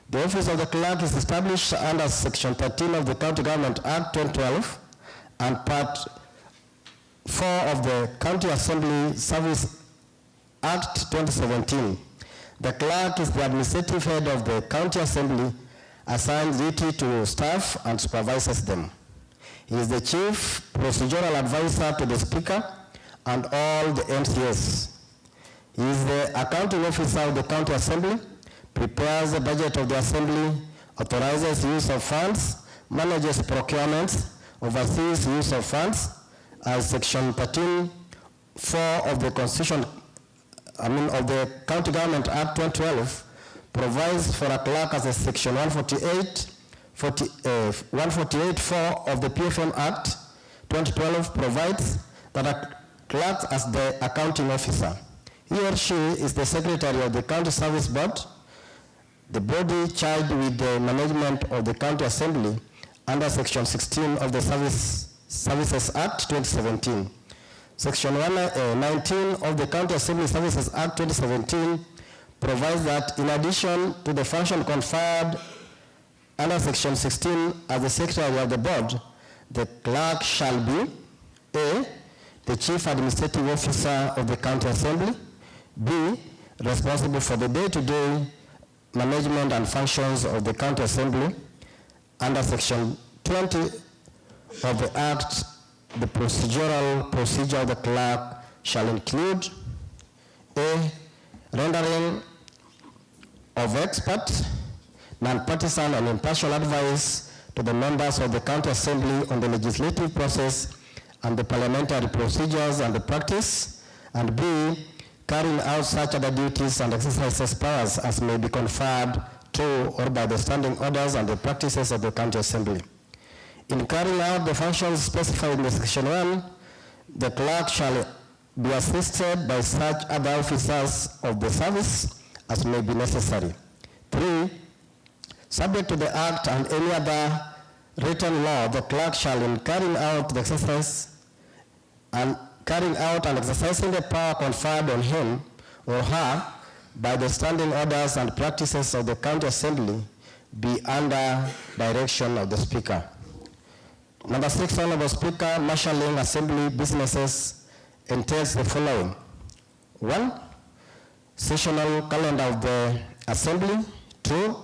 the office of the clerk is established under Section 13 of the County Government Act 2012 and Part 4 of the County Assembly Service Act 2017. The clerk is the administrative head of the County Assembly, assigns duty to staff and supervises them. He is the chief procedural advisor to the Speaker and all the MCS. He is the accounting officer of the County Assembly, prepares the budget of the Assembly, authorizes use of funds, manages procurements, oversees use of funds, as Section 13(4) of the Constitution, of the County Government Act 2012 provides for a clerk as a Section 148(4) of the PFM Act 2012 provides that a clerk as the accounting officer. He or she is the secretary of the County Service Board, the body charged with the management of the County Assembly under Section 16 of the Services Act 2017. Section 19 of the County Assembly Services Act 2017 provides that in addition to the function conferred under Section 16 as the secretary of the board, the clerk shall be A, the chief administrative officer of the County Assembly, B, responsible for the day-to-day management and functions of the County Assembly. Under Section 20 of the Act, the procedural procedure of the clerk shall include A, rendering of expert, non-partisan and impartial advice to the members of the County Assembly on the legislative process and the parliamentary procedures and the practice, and B, carrying out such other duties and exercises powers as may be conferred to or by the standing orders and the practices of the County Assembly. In carrying out the functions specified in the Section 1, the clerk shall be assisted by such other officers of the service as may be necessary. 3, subject to the Act and any other written law, the clerk shall, in carrying out the exercise and carrying out and exercising the power conferred on him or her by the standing orders and practices of the County Assembly, be under direction of the Speaker. Number 6, Honorable Speaker, marshalling Assembly businesses entails the following. 1, sessional calendar of the Assembly. 2,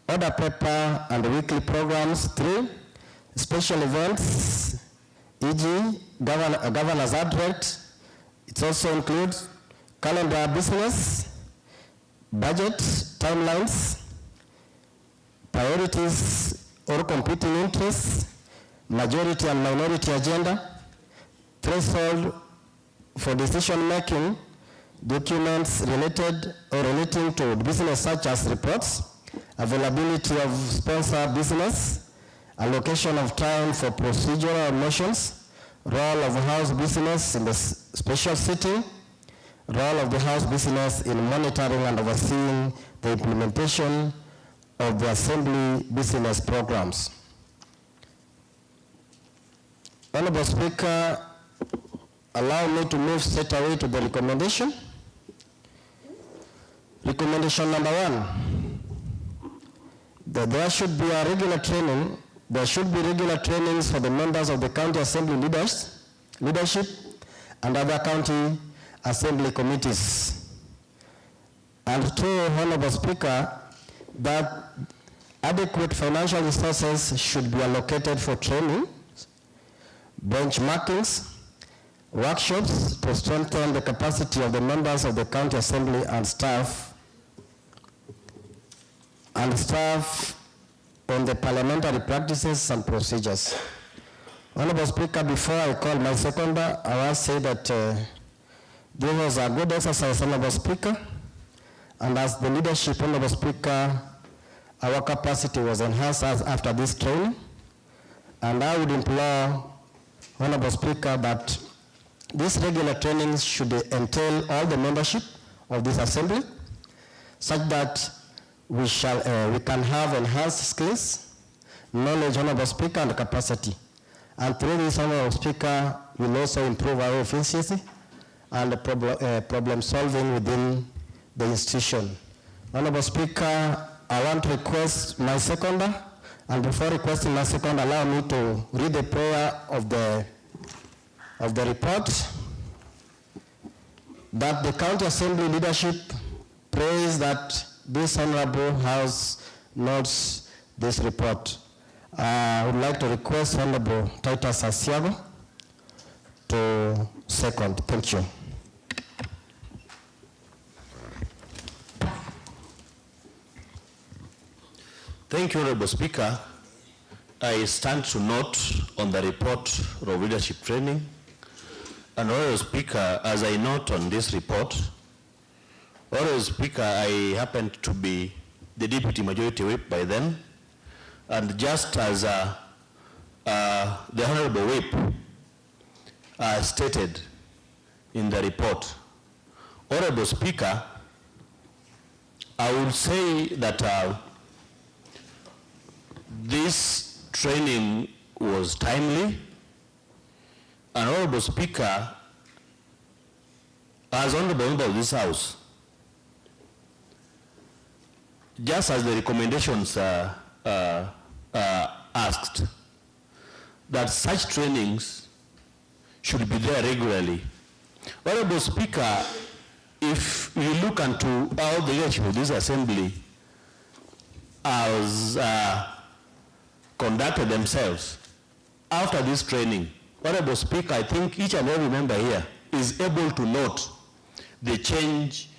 order paper and weekly programs. 3, special events, e.g. Governor's address. It also includes calendar business, budget, timelines, priorities or competing interests, majority and minority agenda, threshold for decision-making, documents related or relating to business such as reports, availability of sponsor business, allocation of time for procedural motions, role of house business in the special sitting, role of the house business in monitoring and overseeing the implementation of the assembly business programs. Honorable Speaker, allow me to move straight away to the recommendation. Recommendation number 1, that there should be a regular training. There should be regular trainings for the members of the county assembly leadership and other county assembly committees. And 2, Honorable Speaker, that adequate financial resources should be allocated for training, benchmarkings, workshops to strengthen the capacity of the members of the county assembly and staff on the parliamentary practices and procedures. Honorable Speaker, before I call my seconder, I want to say that this was a good exercise, Honorable Speaker, and as the leadership, Honorable Speaker, our capacity was enhanced after this training, and I would implore, Honorable Speaker, that this regular training should entail all the membership of this assembly, such that we can have enhanced skills, knowledge, Honorable Speaker, and capacity. And through this, Honorable Speaker, will also improve our efficiency and problem solving within the institution. Honorable Speaker, I want to request my seconder, and before requesting my seconder, allow me to read the prayer of the report, that the county assembly leadership prays that this Honorable House notes this report. I would like to request Honorable Titus Asiago to second. Thank you. Thank you, Honorable Speaker. I stand to note on the report of leadership training. And Honorable Speaker, as I note on this report, Honorable Speaker, I happened to be the Deputy Majority Whip by then, and just as the Honorable Whip stated in the report, Honorable Speaker, I would say that this training was timely, and Honorable Speaker, as Honorable Member of this House, just as the recommendations asked, that such trainings should be there regularly. Honorable Speaker, if you look into how the leadership of this assembly has conducted themselves after this training, Honorable Speaker, I think each and every member here is able to note the change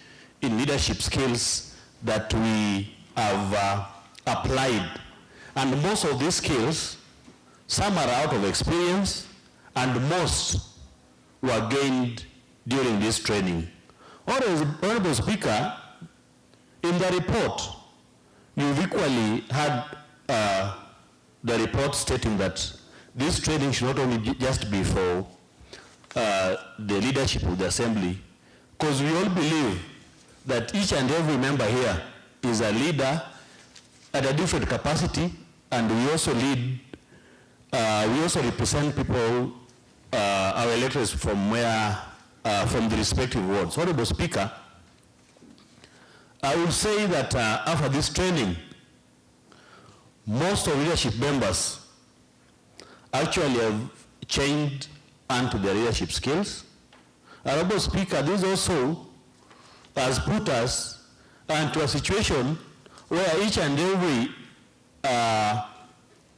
in leadership skills that we have applied. And most of these skills, some are out of experience, and most were gained during this training. Honorable Speaker, in the report, you've equally had the report stating that this training should not only just be for the leadership of the assembly, because we all believe that each and every member here is a leader at a different capacity, and we also lead, we also represent people, our electors from the respective wards. Honorable Speaker, I would say that after this training, most of leadership members actually have changed onto their leadership skills. Honorable Speaker, this also has put us into a situation where each and every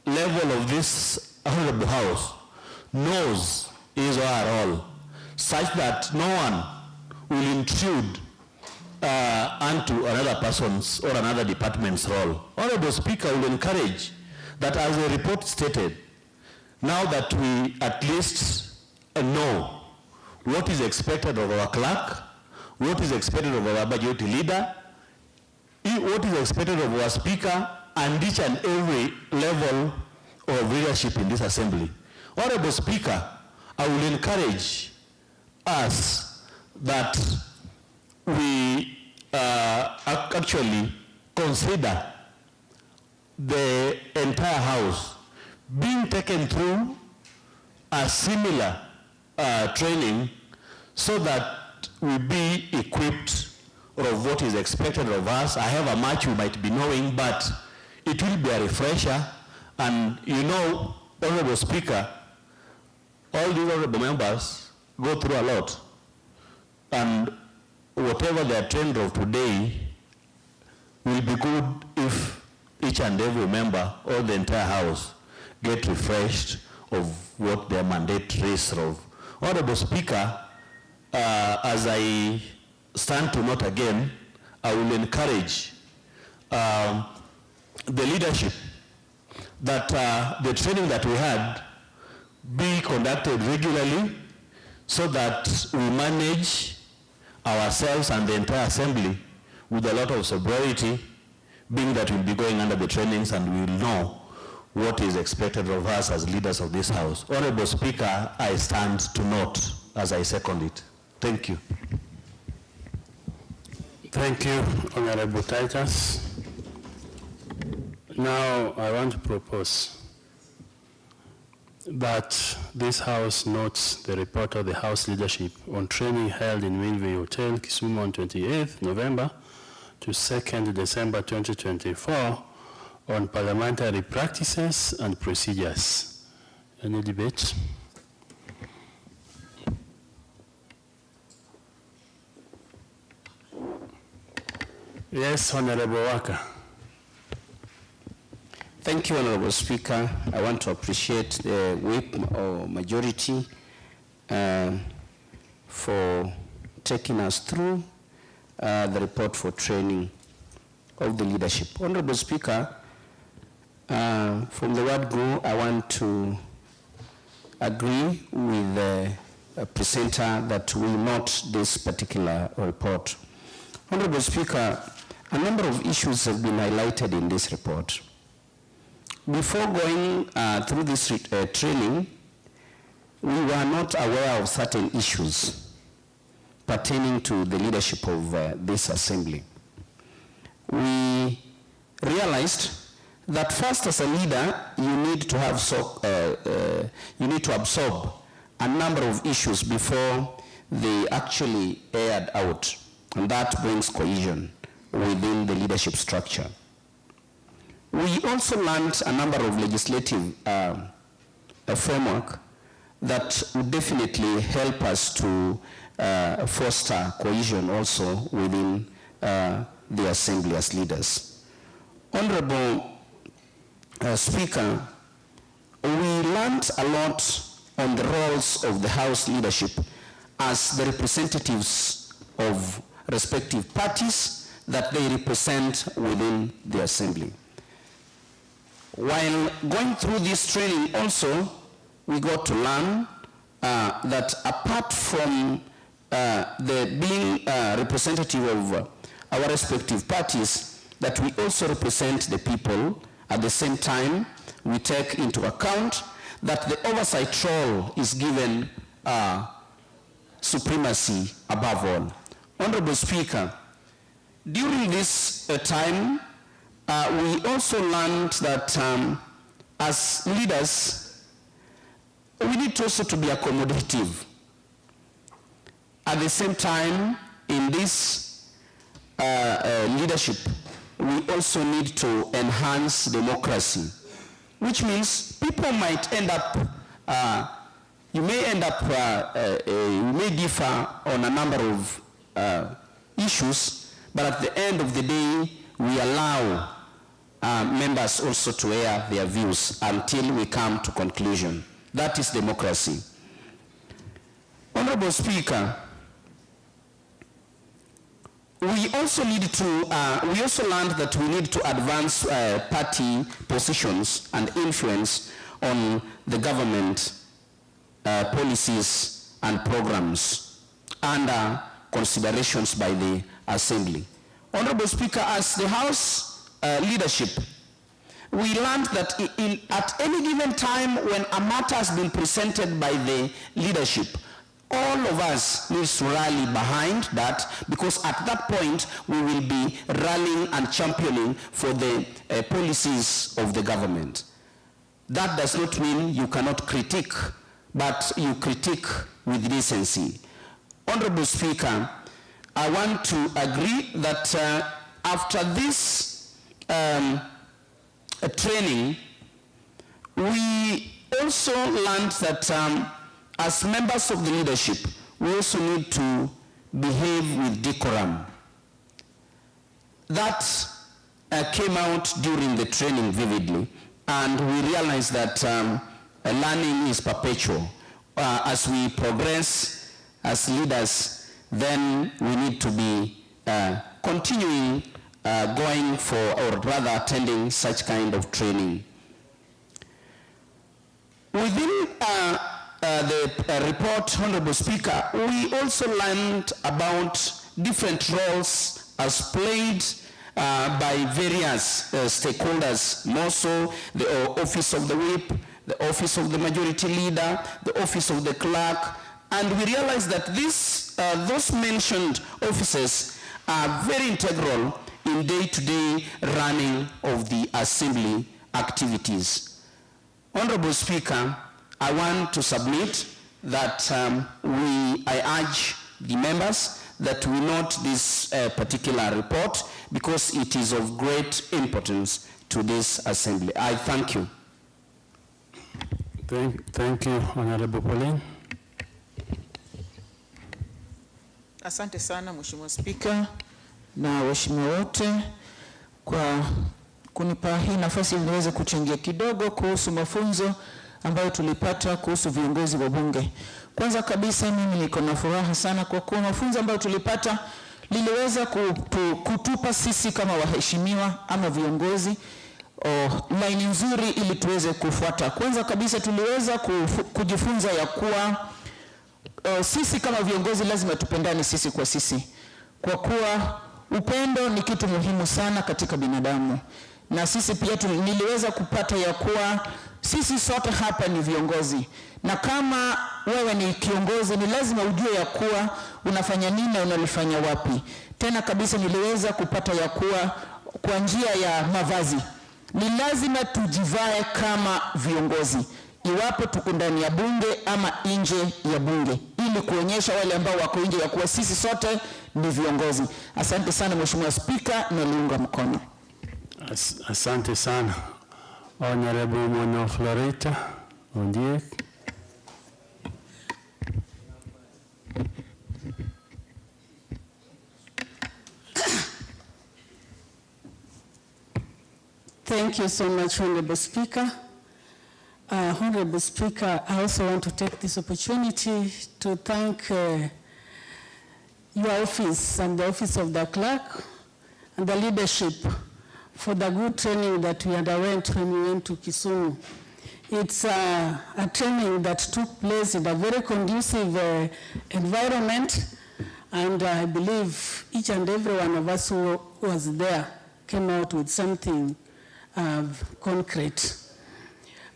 level of this Honorable House knows his or her role, such that no one will intrude unto another person's or another department's role. Honorable Speaker, will encourage that, as the report stated, now that we at least know what is expected of our clerk, what is expected of our budget leader, what is expected of our speaker, and each and every level of leadership in this assembly. Honorable Speaker, I will encourage us that we actually consider the entire House being taken through a similar training so that we be equipped of what is expected of us. I have a much we might be knowing, but it will be a refresher. And you know, Honorable Speaker, all these honorable members go through a lot. And whatever they are trained of today will be good if each and every member or the entire House get refreshed of what their mandate is of. Honorable Speaker, as I stand to note again, I will encourage the leadership that the training that we had be conducted regularly so that we manage ourselves and the entire assembly with a lot of sobriety, being that we'll be going under the trainings and we'll know what is expected of us as leaders of this House. Honorable Speaker, I stand to note as I second it. Thank you. Thank you, Honorable Titus. Now, I want to propose that this House notes the report of the House leadership on training held in Winview Hotel, Kisumu on 28th November to 2nd December 2024 on parliamentary practices and procedures. Any debate? Yes, Honorable Waka. Thank you, Honorable Speaker. I want to appreciate the whip or majority for taking us through the report for training of the leadership. Honorable Speaker, from the word go, I want to agree with the presenter that we note this particular report. Honorable Speaker, a number of issues have been highlighted in this report. Before going through this training, we were not aware of certain issues pertaining to the leadership of this assembly. We realized that first, as a leader, you need to have absorb a number of issues before they actually aired out, and that brings cohesion within the leadership structure. We also learned a number of legislative framework that would definitely help us to foster cohesion also within the assembly as leaders. Honorable Speaker, we learned a lot on the roles of the House leadership as the representatives of respective parties that they represent within the assembly. While going through this training also, we got to learn that apart from the being representative of our respective parties, that we also represent the people. At the same time, we take into account that the oversight role is given supremacy above all. Honorable Speaker, during this time, we also learned that as leaders, we need also to be accommodative. At the same time, in this leadership, we also need to enhance democracy, which means people might end up, you may differ on a number of issues, but at the end of the day, we allow members also to air their views until we come to conclusion. That is democracy. Honorable Speaker, we we also learned that we need to advance party positions and influence on the government policies and programs under considerations by the Assembly. Honorable Speaker, as the House leadership, we learned that at any given time when a matter has been presented by the leadership, all of us need to rally behind that, because at that point we will be rallying and championing for the policies of the government. That does not mean you cannot critique, but you critique with decency. Honorable Speaker, I want to agree that after this training, we also learned that as members of the leadership, we also need to behave with decorum. That came out during the training vividly, and we realized that learning is perpetual. As we progress as leaders, then we need to be continuing going for, or rather attending such kind of training. Within the report, Honorable Speaker, we also learned about different roles as played by various stakeholders, more so the Office of the Whip, the Office of the Majority Leader, the Office of the Clerk, and we realized that those mentioned offices are very integral in day-to-day running of the Assembly activities. Honorable Speaker, I want to submit that I urge the members that we note this particular report because it is of great importance to this Assembly. I thank you. Thank you, Honorable Pauline. Asante sana Mheshimiwa Spika na waheshimiwa wote kwa kunipa hii nafasi ili niweze kuchangia kidogo kuhusu mafunzo ambayo tulipata kuhusu viongozi wa bunge. Kwanza kabisa mimi niko na furaha sana kwa kuwa mafunzo ambayo tulipata liliweza kutupa sisi kama waheshimiwa ama viongozi laini nzuri ili tuweze kufuata. Kwanza kabisa tuliweza kujifunza ya kuwa sisi kama viongozi lazima tupendane sisi kwa sisi, kwa kuwa upendo ni kitu muhimu sana katika binadamu. Na sisi pia niliweza kupata ya kuwa sisi sote hapa ni viongozi, na kama wewe ni kiongozi ni lazima ujue ya kuwa unafanya nini na unalifanya wapi. Tena kabisa niliweza kupata ya kuwa kwa njia ya mavazi ni lazima tujivae kama viongozi, iwapo tuko ndani ya bunge ama nje ya bunge, ili kuonyesha wale ambao wako nje ya kuwa sisi sote ni viongozi. Asante sana Mheshimiwa Spika, naliunga mkono. Asante sana. Honorable Mono Florita Ondiek. Thank you so much, Honorable Speaker. Honorable Speaker, I also want to take this opportunity to thank your office and the Office of the Clerk and the leadership for the good training that we underwent when we went to Kisumu. It's a training that took place in a very conducive environment, and I believe each and every one of us who was there came out with something concrete.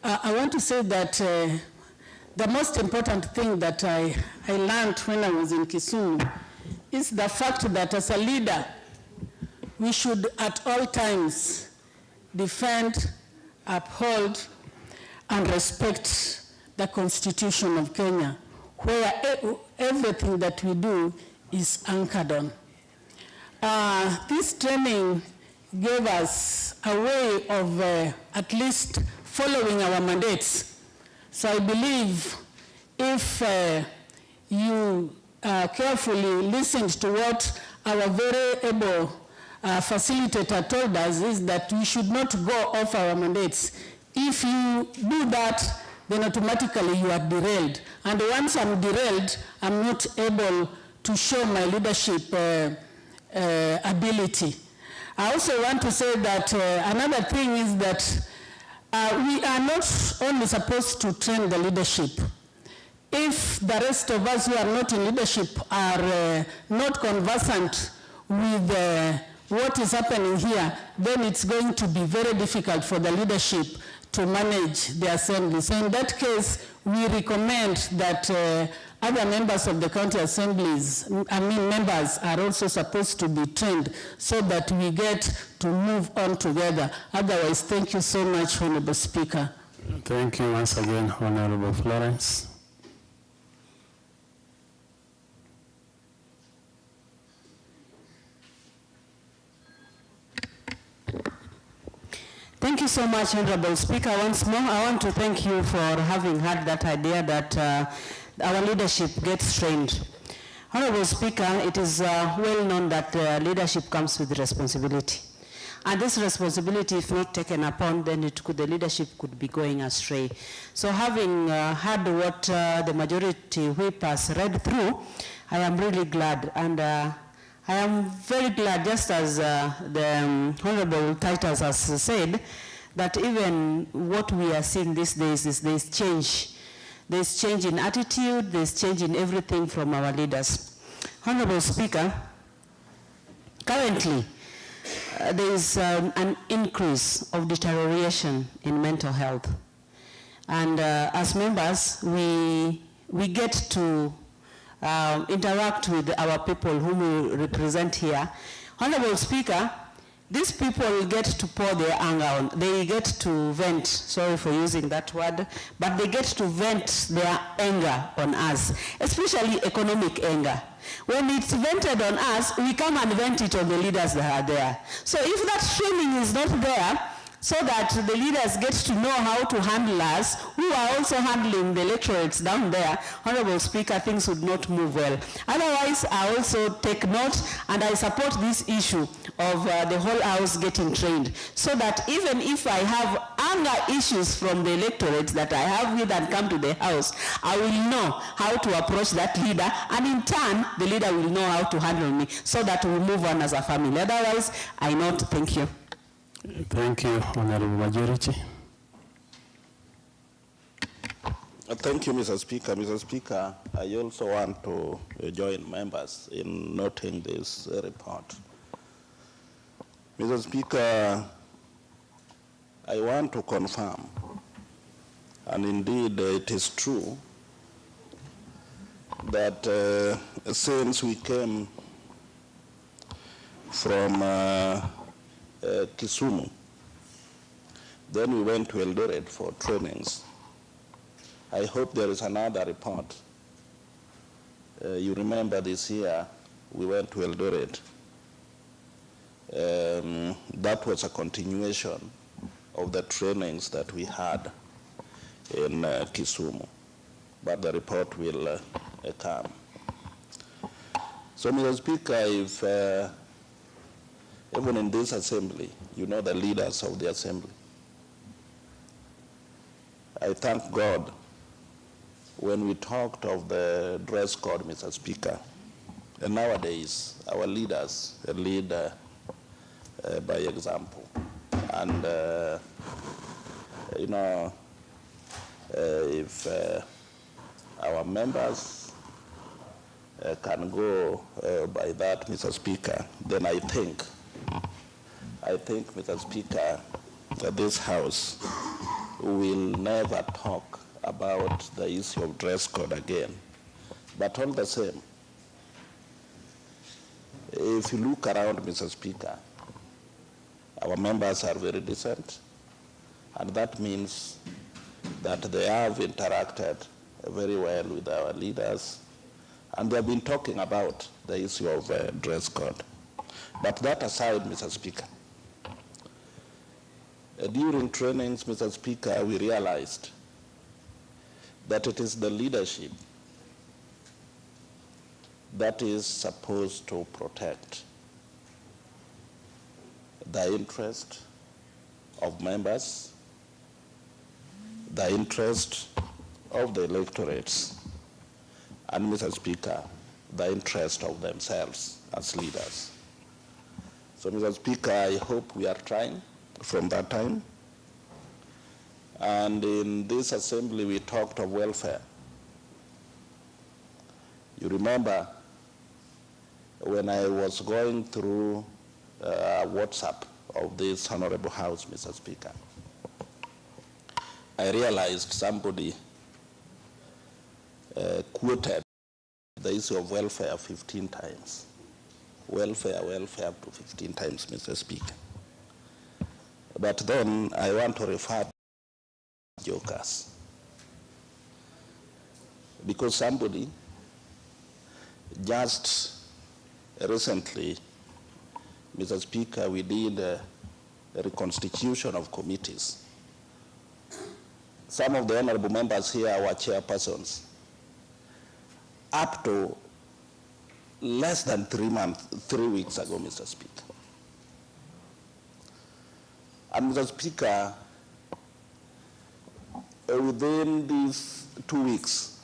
I want to say that the most important thing that I learned when I was in Kisumu is the fact that as a leader, we should at all times defend, uphold, and respect the Constitution of Kenya, where everything that we do is anchored on. This training gave us a way of at least following our mandates. So I believe if you carefully listened to what our very able facilitator told us, is that we should not go off our mandates. If you do that, then automatically you are derailed. And once I'm derailed, I'm not able to show my leadership ability. I also want to say that another thing is that we are not only supposed to train the leadership. If the rest of us who are not in leadership are not conversant with what is happening here, then it's going to be very difficult for the leadership to manage the assembly. So in that case, we recommend that other members of the county assemblies, members are also supposed to be trained so that we get to move on together. Otherwise, thank you so much, Honorable Speaker. Thank you once again, Honorable Florence. Thank you so much, Honorable Speaker. Once more, I want to thank you for having had that idea that our leadership gets trained. Honorable Speaker, it is well known that leadership comes with responsibility. And this responsibility, if not taken upon, then the leadership could be going astray. So having heard what the majority whip has read through, I am really glad. And I am very glad, just as the Honorable Titus has said, that even what we are seeing these days is there's change. There's change in attitude, there's change in everything from our leaders. Honorable Speaker, currently there is an increase of deterioration in mental health. And as members, we get to interact with our people whom we represent here. Honorable Speaker, these people get to pour their anger on, they get to vent, sorry for using that word, but they get to vent their anger on us, especially economic anger. When it's vented on us, we come and vent it on the leaders that are there. So if that training is not there, so that the leaders get to know how to handle us, who are also handling the electorates down there, Honorable Speaker, things would not move well. Otherwise, I also take note and I support this issue of the whole house getting trained, so that even if I have anger issues from the electorates that I have with and come to the house, I will know how to approach that leader, and in turn, the leader will know how to handle me, so that we move on as a family. Otherwise, I not thank you. Thank you, Honorable Majority. Thank you, Mr. Speaker. Mr. Speaker, I also want to join members in noting this report. Mr. Speaker, I want to confirm, and indeed it is true, that since we came from Kisumu, then we went to Eldoret for trainings. I hope there is another report. You remember this year, we went to Eldoret. That was a continuation of the trainings that we had in Kisumu, but the report will come. So, Mr. Speaker, if even in this assembly, you know the leaders of the assembly, I thank God when we talked of the dress code, Mr. Speaker, and nowadays our leaders lead by example. And, you know, if our members can go by that, Mr. Speaker, then I think, Mr. Speaker, that this House will never talk about the issue of dress code again. But all the same, if you look around, Mr. Speaker, our members are very decent, and that means that they have interacted very well with our leaders, and they have been talking about the issue of dress code. But that aside, Mr. Speaker, during trainings, Mr. Speaker, we realized that it is the leadership that is supposed to protect the interest of members, the interest of the electorates, and, Mr. Speaker, the interest of themselves as leaders. So, Mr. Speaker, I hope we are trying from that time. And in this assembly, we talked of welfare. You remember when I was going through WhatsApp of this Honorable House, Mr. Speaker, I realized somebody quoted the issue of welfare 15 times. Welfare up to 15 times, Mr. Speaker. But then I want to refer to jokers. Because somebody just recently, Mr. Speaker, we did a reconstitution of committees. Some of the honorable members here were chairpersons. Up to less than 3 weeks ago, Mr. Speaker. And Mr. Speaker, within these 2 weeks,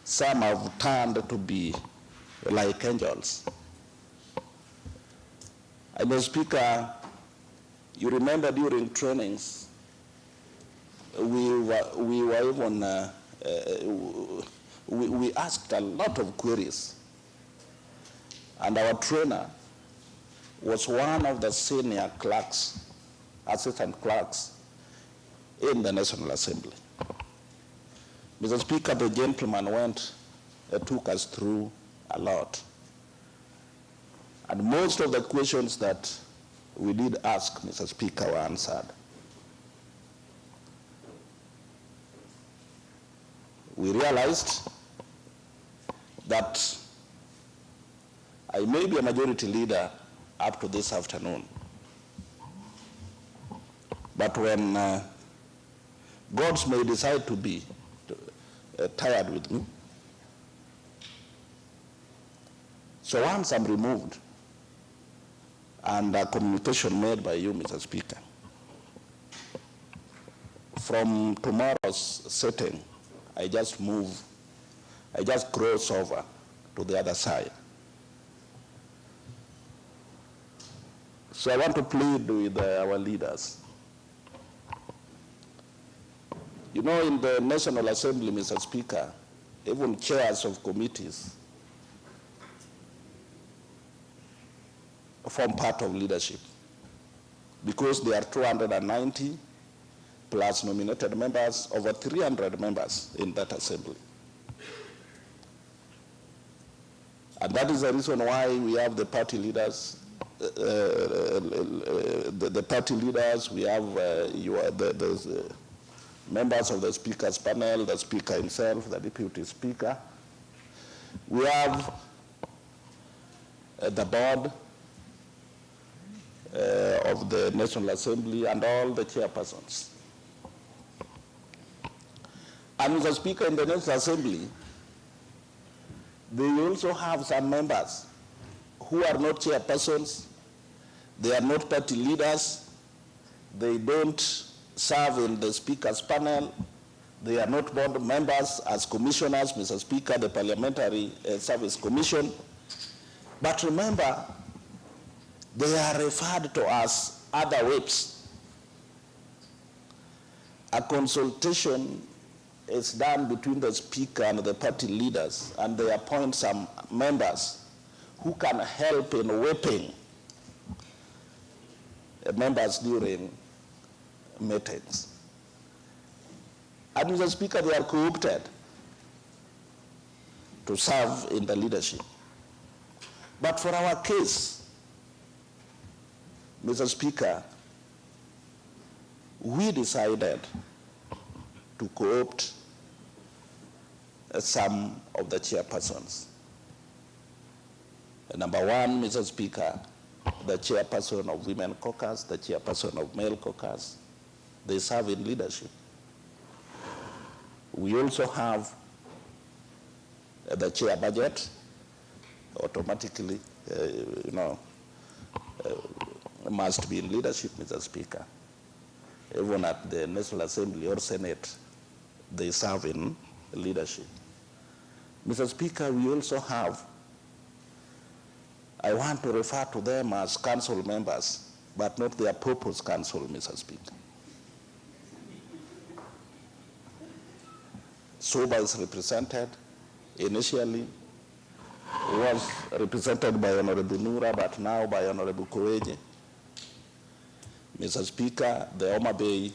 some have turned to be like angels. And Mr. Speaker, you remember during trainings, we asked a lot of queries. And our trainer was one of the senior clerks, assistant clerks in the National Assembly. Mr. Speaker, the gentleman took us through a lot. And most of the questions that we did ask, Mr. Speaker, were answered. We realized that I may be a majority leader up to this afternoon. But when gods may decide to be tired with me, so once I'm removed and a communication made by you, Mr. Speaker, from tomorrow's setting, I just cross over to the other side. So I want to plead with our leaders. You know, in the National Assembly, Mr. Speaker, even chairs of committees form part of leadership because there are 290 plus nominated members, over 300 members in that assembly. And that is the reason why we have the party leaders, the party leaders, we have the members of the speaker's panel, the speaker himself, the deputy speaker. We have the board of the National Assembly and all the chairpersons. And Mr. Speaker, in the National Assembly, they also have some members who are not chairpersons, they are not party leaders, they don't serve in the speaker's panel, they are not board members as commissioners, Mr. Speaker, the Parliamentary Service Commission. But remember, they are referred to as other whips. A consultation is done between the speaker and the party leaders, and they appoint some members who can help in whipping members during meetings. And Mr. Speaker, they are co-opted to serve in the leadership. But for our case, Mr. Speaker, we decided to co-opt some of the chairpersons. Number one, Mr. Speaker, the chairperson of women caucus, the chairperson of male caucus, they serve in leadership. We also have the chair budget, automatically, must be in leadership, Mr. Speaker. Even at the National Assembly or Senate, they serve in leadership. Mr. Speaker, we also have I want to refer to them as council members, but not their purpose council, Mr. Speaker. SOBA is represented initially, was represented by Honorable Nura, but now by Honorable Koweje. Mr. Speaker, the Homa Bay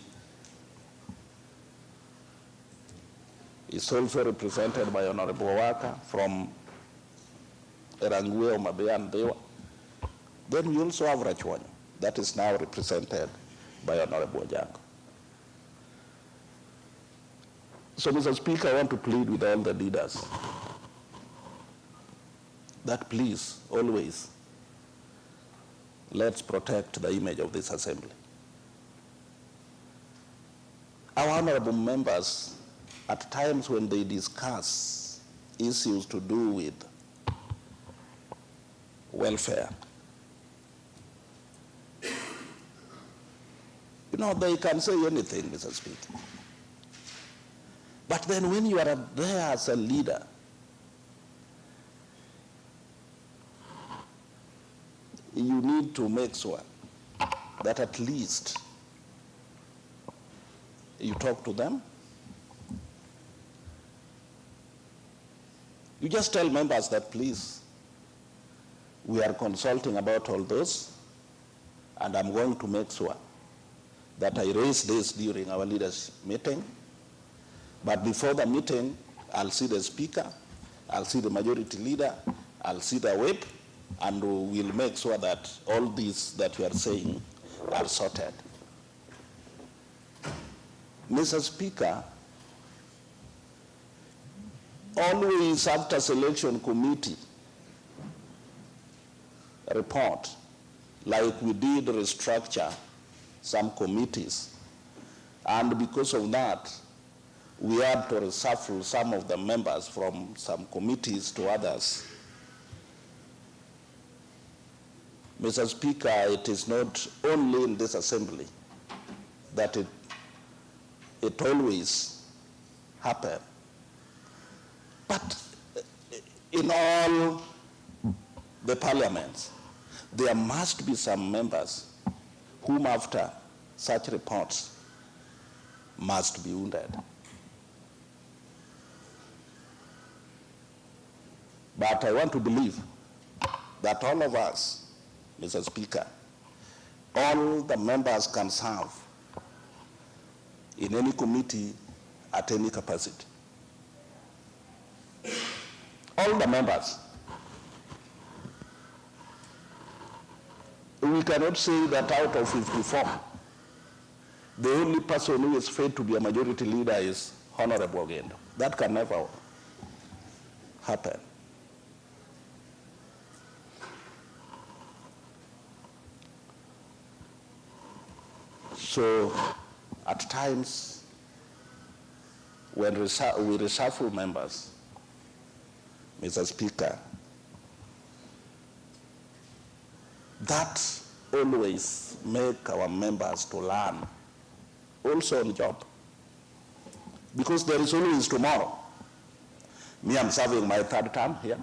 is also represented by Honorable Waka from Erangwe, Homa Bay, and Dewa. Then we also have Rachwanya, that is now represented by Honorable Ojango. So, Mr. Speaker, I want to plead with all the leaders that please, always, let's protect the image of this assembly. Our honorable members, at times when they discuss issues to do with welfare, you know, they can say anything, Mr. Speaker. But then when you are there as a leader, you need to make sure that at least you talk to them. You just tell members that, please, we are consulting about all those, and I'm going to make sure that I raise this during our leaders' meeting. But before the meeting, I'll see the speaker, I'll see the majority leader, I'll see the whip, and we'll make sure that all these that you are saying are sorted. Mr. Speaker, always after selection committee report, like we did restructure some committees, and because of that, we had to reshuffle some of the members from some committees to others. Mr. Speaker, it is not only in this assembly that it always happens, but in all the parliaments, there must be some members whom after such reports must be wounded. But I want to believe that all of us, Mr. Speaker, all the members can serve in any committee at any capacity. All the members. We cannot say that out of 54, the only person who is fit to be a majority leader is Honorable Ogendo. That can never happen. So, at times, when we reshuffle members, Mr. Speaker, that always make our members to learn, also on the job. Because there is always tomorrow. Me, I'm serving my third term here.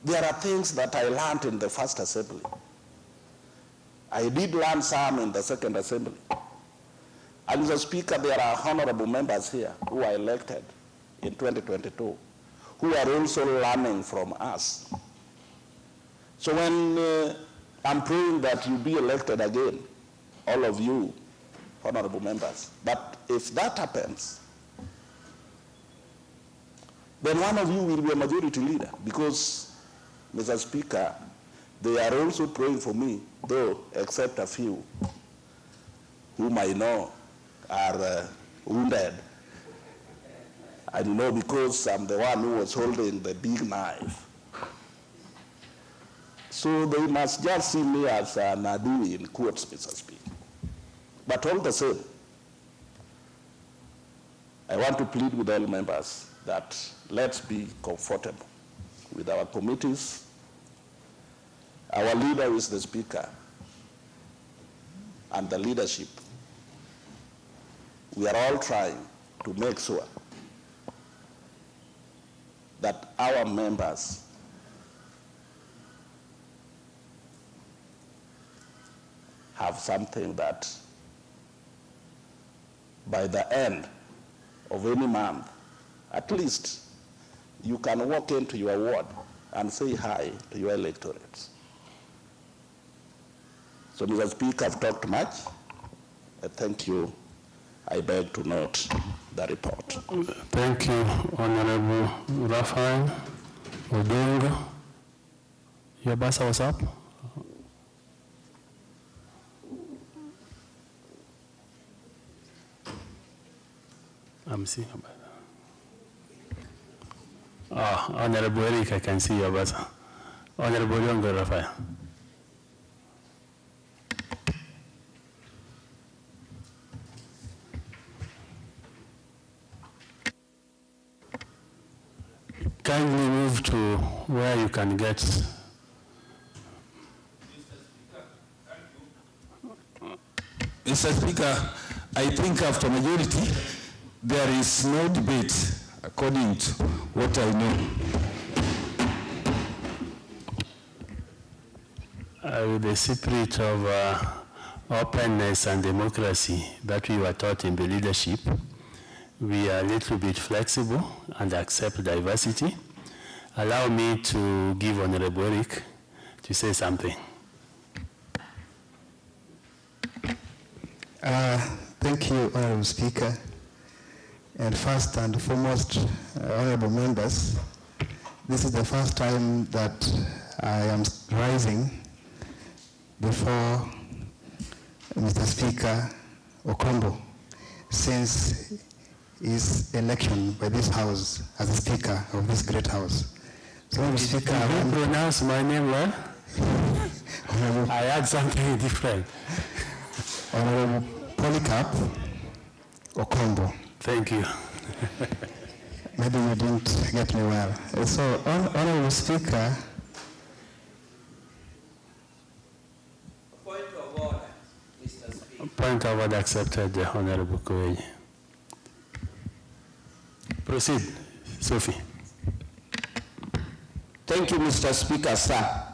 There are things that I learned in the first assembly. I did learn some in the second assembly. And Mr. Speaker, there are honorable members here who are elected in 2022 who are also learning from us. So when I'm praying that you be elected again, all of you honorable members, but if that happens, then one of you will be a majority leader because, Mr. Speaker, they are also praying for me, though except a few whom I know are wounded. And you know, because I'm the one who was holding the big knife. So they must just see me as an adui in quotes, Mr. Speaker. But all the same, I want to plead with all members that let's be comfortable with our committees. Our leader is the Speaker and the leadership. We are all trying to make sure that our members have something that by the end of any month, at least you can walk into your ward and say hi to your electorates. So, Mr. Speaker, I've talked much. Thank you. I beg to note the report. Thank you, Honorable Raphael Odongo. Your buzzer was up. I'm seeing about that. Honorable Eric, I can see your buzzer. Honorable Odongo Raphael. Kindly move to where you can get. Mr. Speaker, I think after majority, there is no debate according to what I know. With the spirit of openness and democracy that we were taught in the leadership, we are a little bit flexible and accept diversity. Allow me to give Honorable Eric to say something. Thank you, Honorable Speaker. And first and foremost, honorable members, this is the first time that I am rising before Mr. Speaker Okombo since his election by this House as a Speaker of this great House. So, Honorable Speaker, I will pronounce my name well. I had something different. Honorable Polycarp Okombo. Thank you. Maybe you didn't get me well. So, Honorable Speaker. Point of order, Mr. Speaker. Point of order accepted, Honorable Koweji. Proceed, Sophie. Thank you, Mr. Speaker, sir.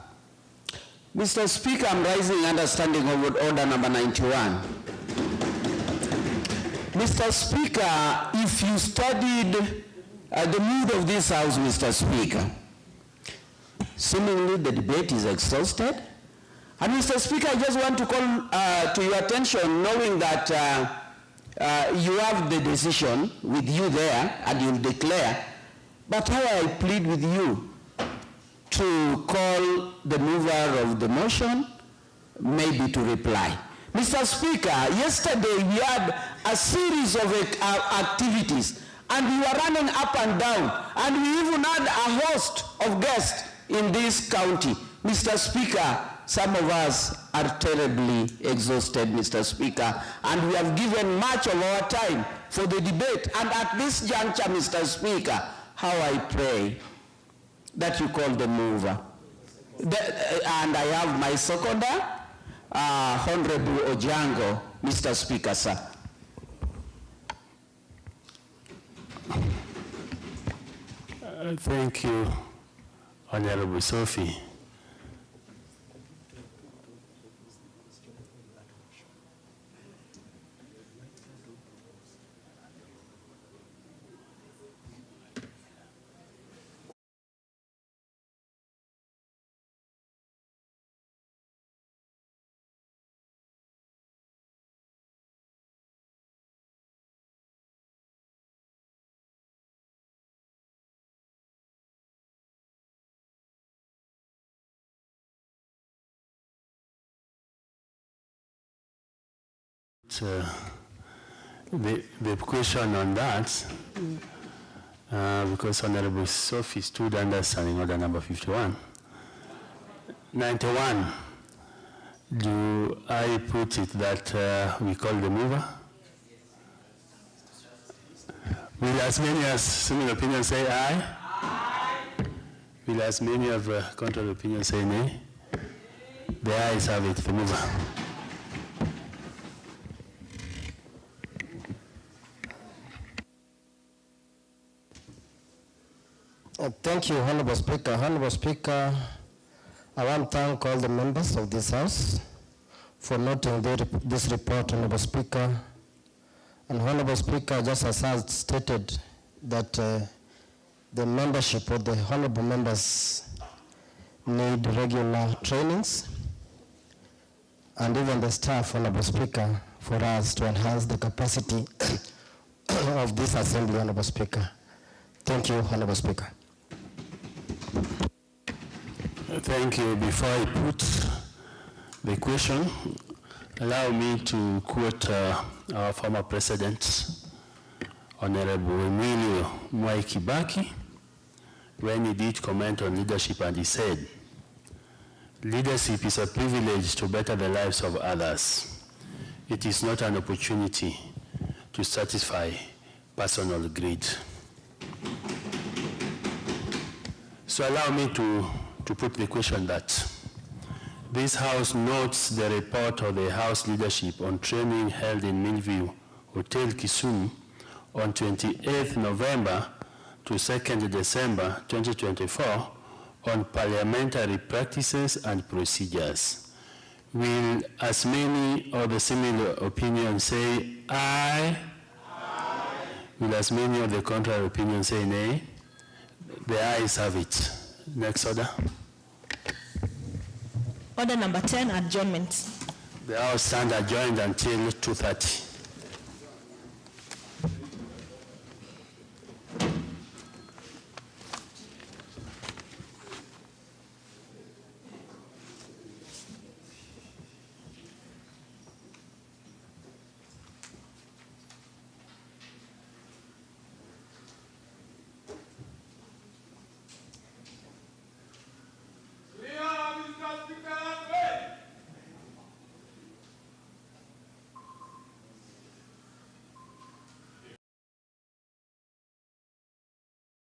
Mr. Speaker, I'm rising under standing of order number 91. Mr. Speaker, if you studied the mood of this House, Mr. Speaker, seemingly the debate is exhausted. And Mr. Speaker, I just want to call to your attention, knowing that you have the decision with you there and you'll declare, but how I plead with you to call the mover of the motion maybe to reply. Mr. Speaker, yesterday we had a series of activities and we were running up and down and we even had a host of guests in this county. Mr. Speaker, some of us are terribly exhausted, Mr. Speaker, and we have given much of our time for the debate. And at this juncture, Mr. Speaker, how I pray that you call the mover. And I have my seconder, Honorable Ojango, Mr. Speaker, sir. Thank you, Honorable Sophie. The question on that, because Honorable Sophie stood under standing order number 51. 91, do I put it that we call the mover? Will as many as similar opinions say aye? Aye. Will as many of contrary opinions say nay? The ayes have it, the mover. Thank you, Honorable Speaker. Honorable Speaker, I want to thank all the members of this House for noting this report, Honorable Speaker. And Honorable Speaker, just as I stated that the membership of the honorable members need regular trainings, and even the staff, Honorable Speaker, for us to enhance the capacity of this assembly, Honorable Speaker. Thank you, Honorable Speaker. Thank you. Before I put the question, allow me to quote our former president, Honorable Emilio Mwai Kibaki, when he did comment on leadership, and he said, "Leadership is a privilege to better the lives of others. It is not an opportunity to satisfy personal greed." So allow me to put the question that this House notes the report of the House leadership on training held in Millview Hotel Kisumu on 28th November to 2nd December 2024 on parliamentary practices and procedures. Will as many of the similar opinions say aye? Aye. Will as many of the contrary opinions say nay? The ayes have it. Next order. Order number 10, adjournment. The House stand adjourned until 2:30.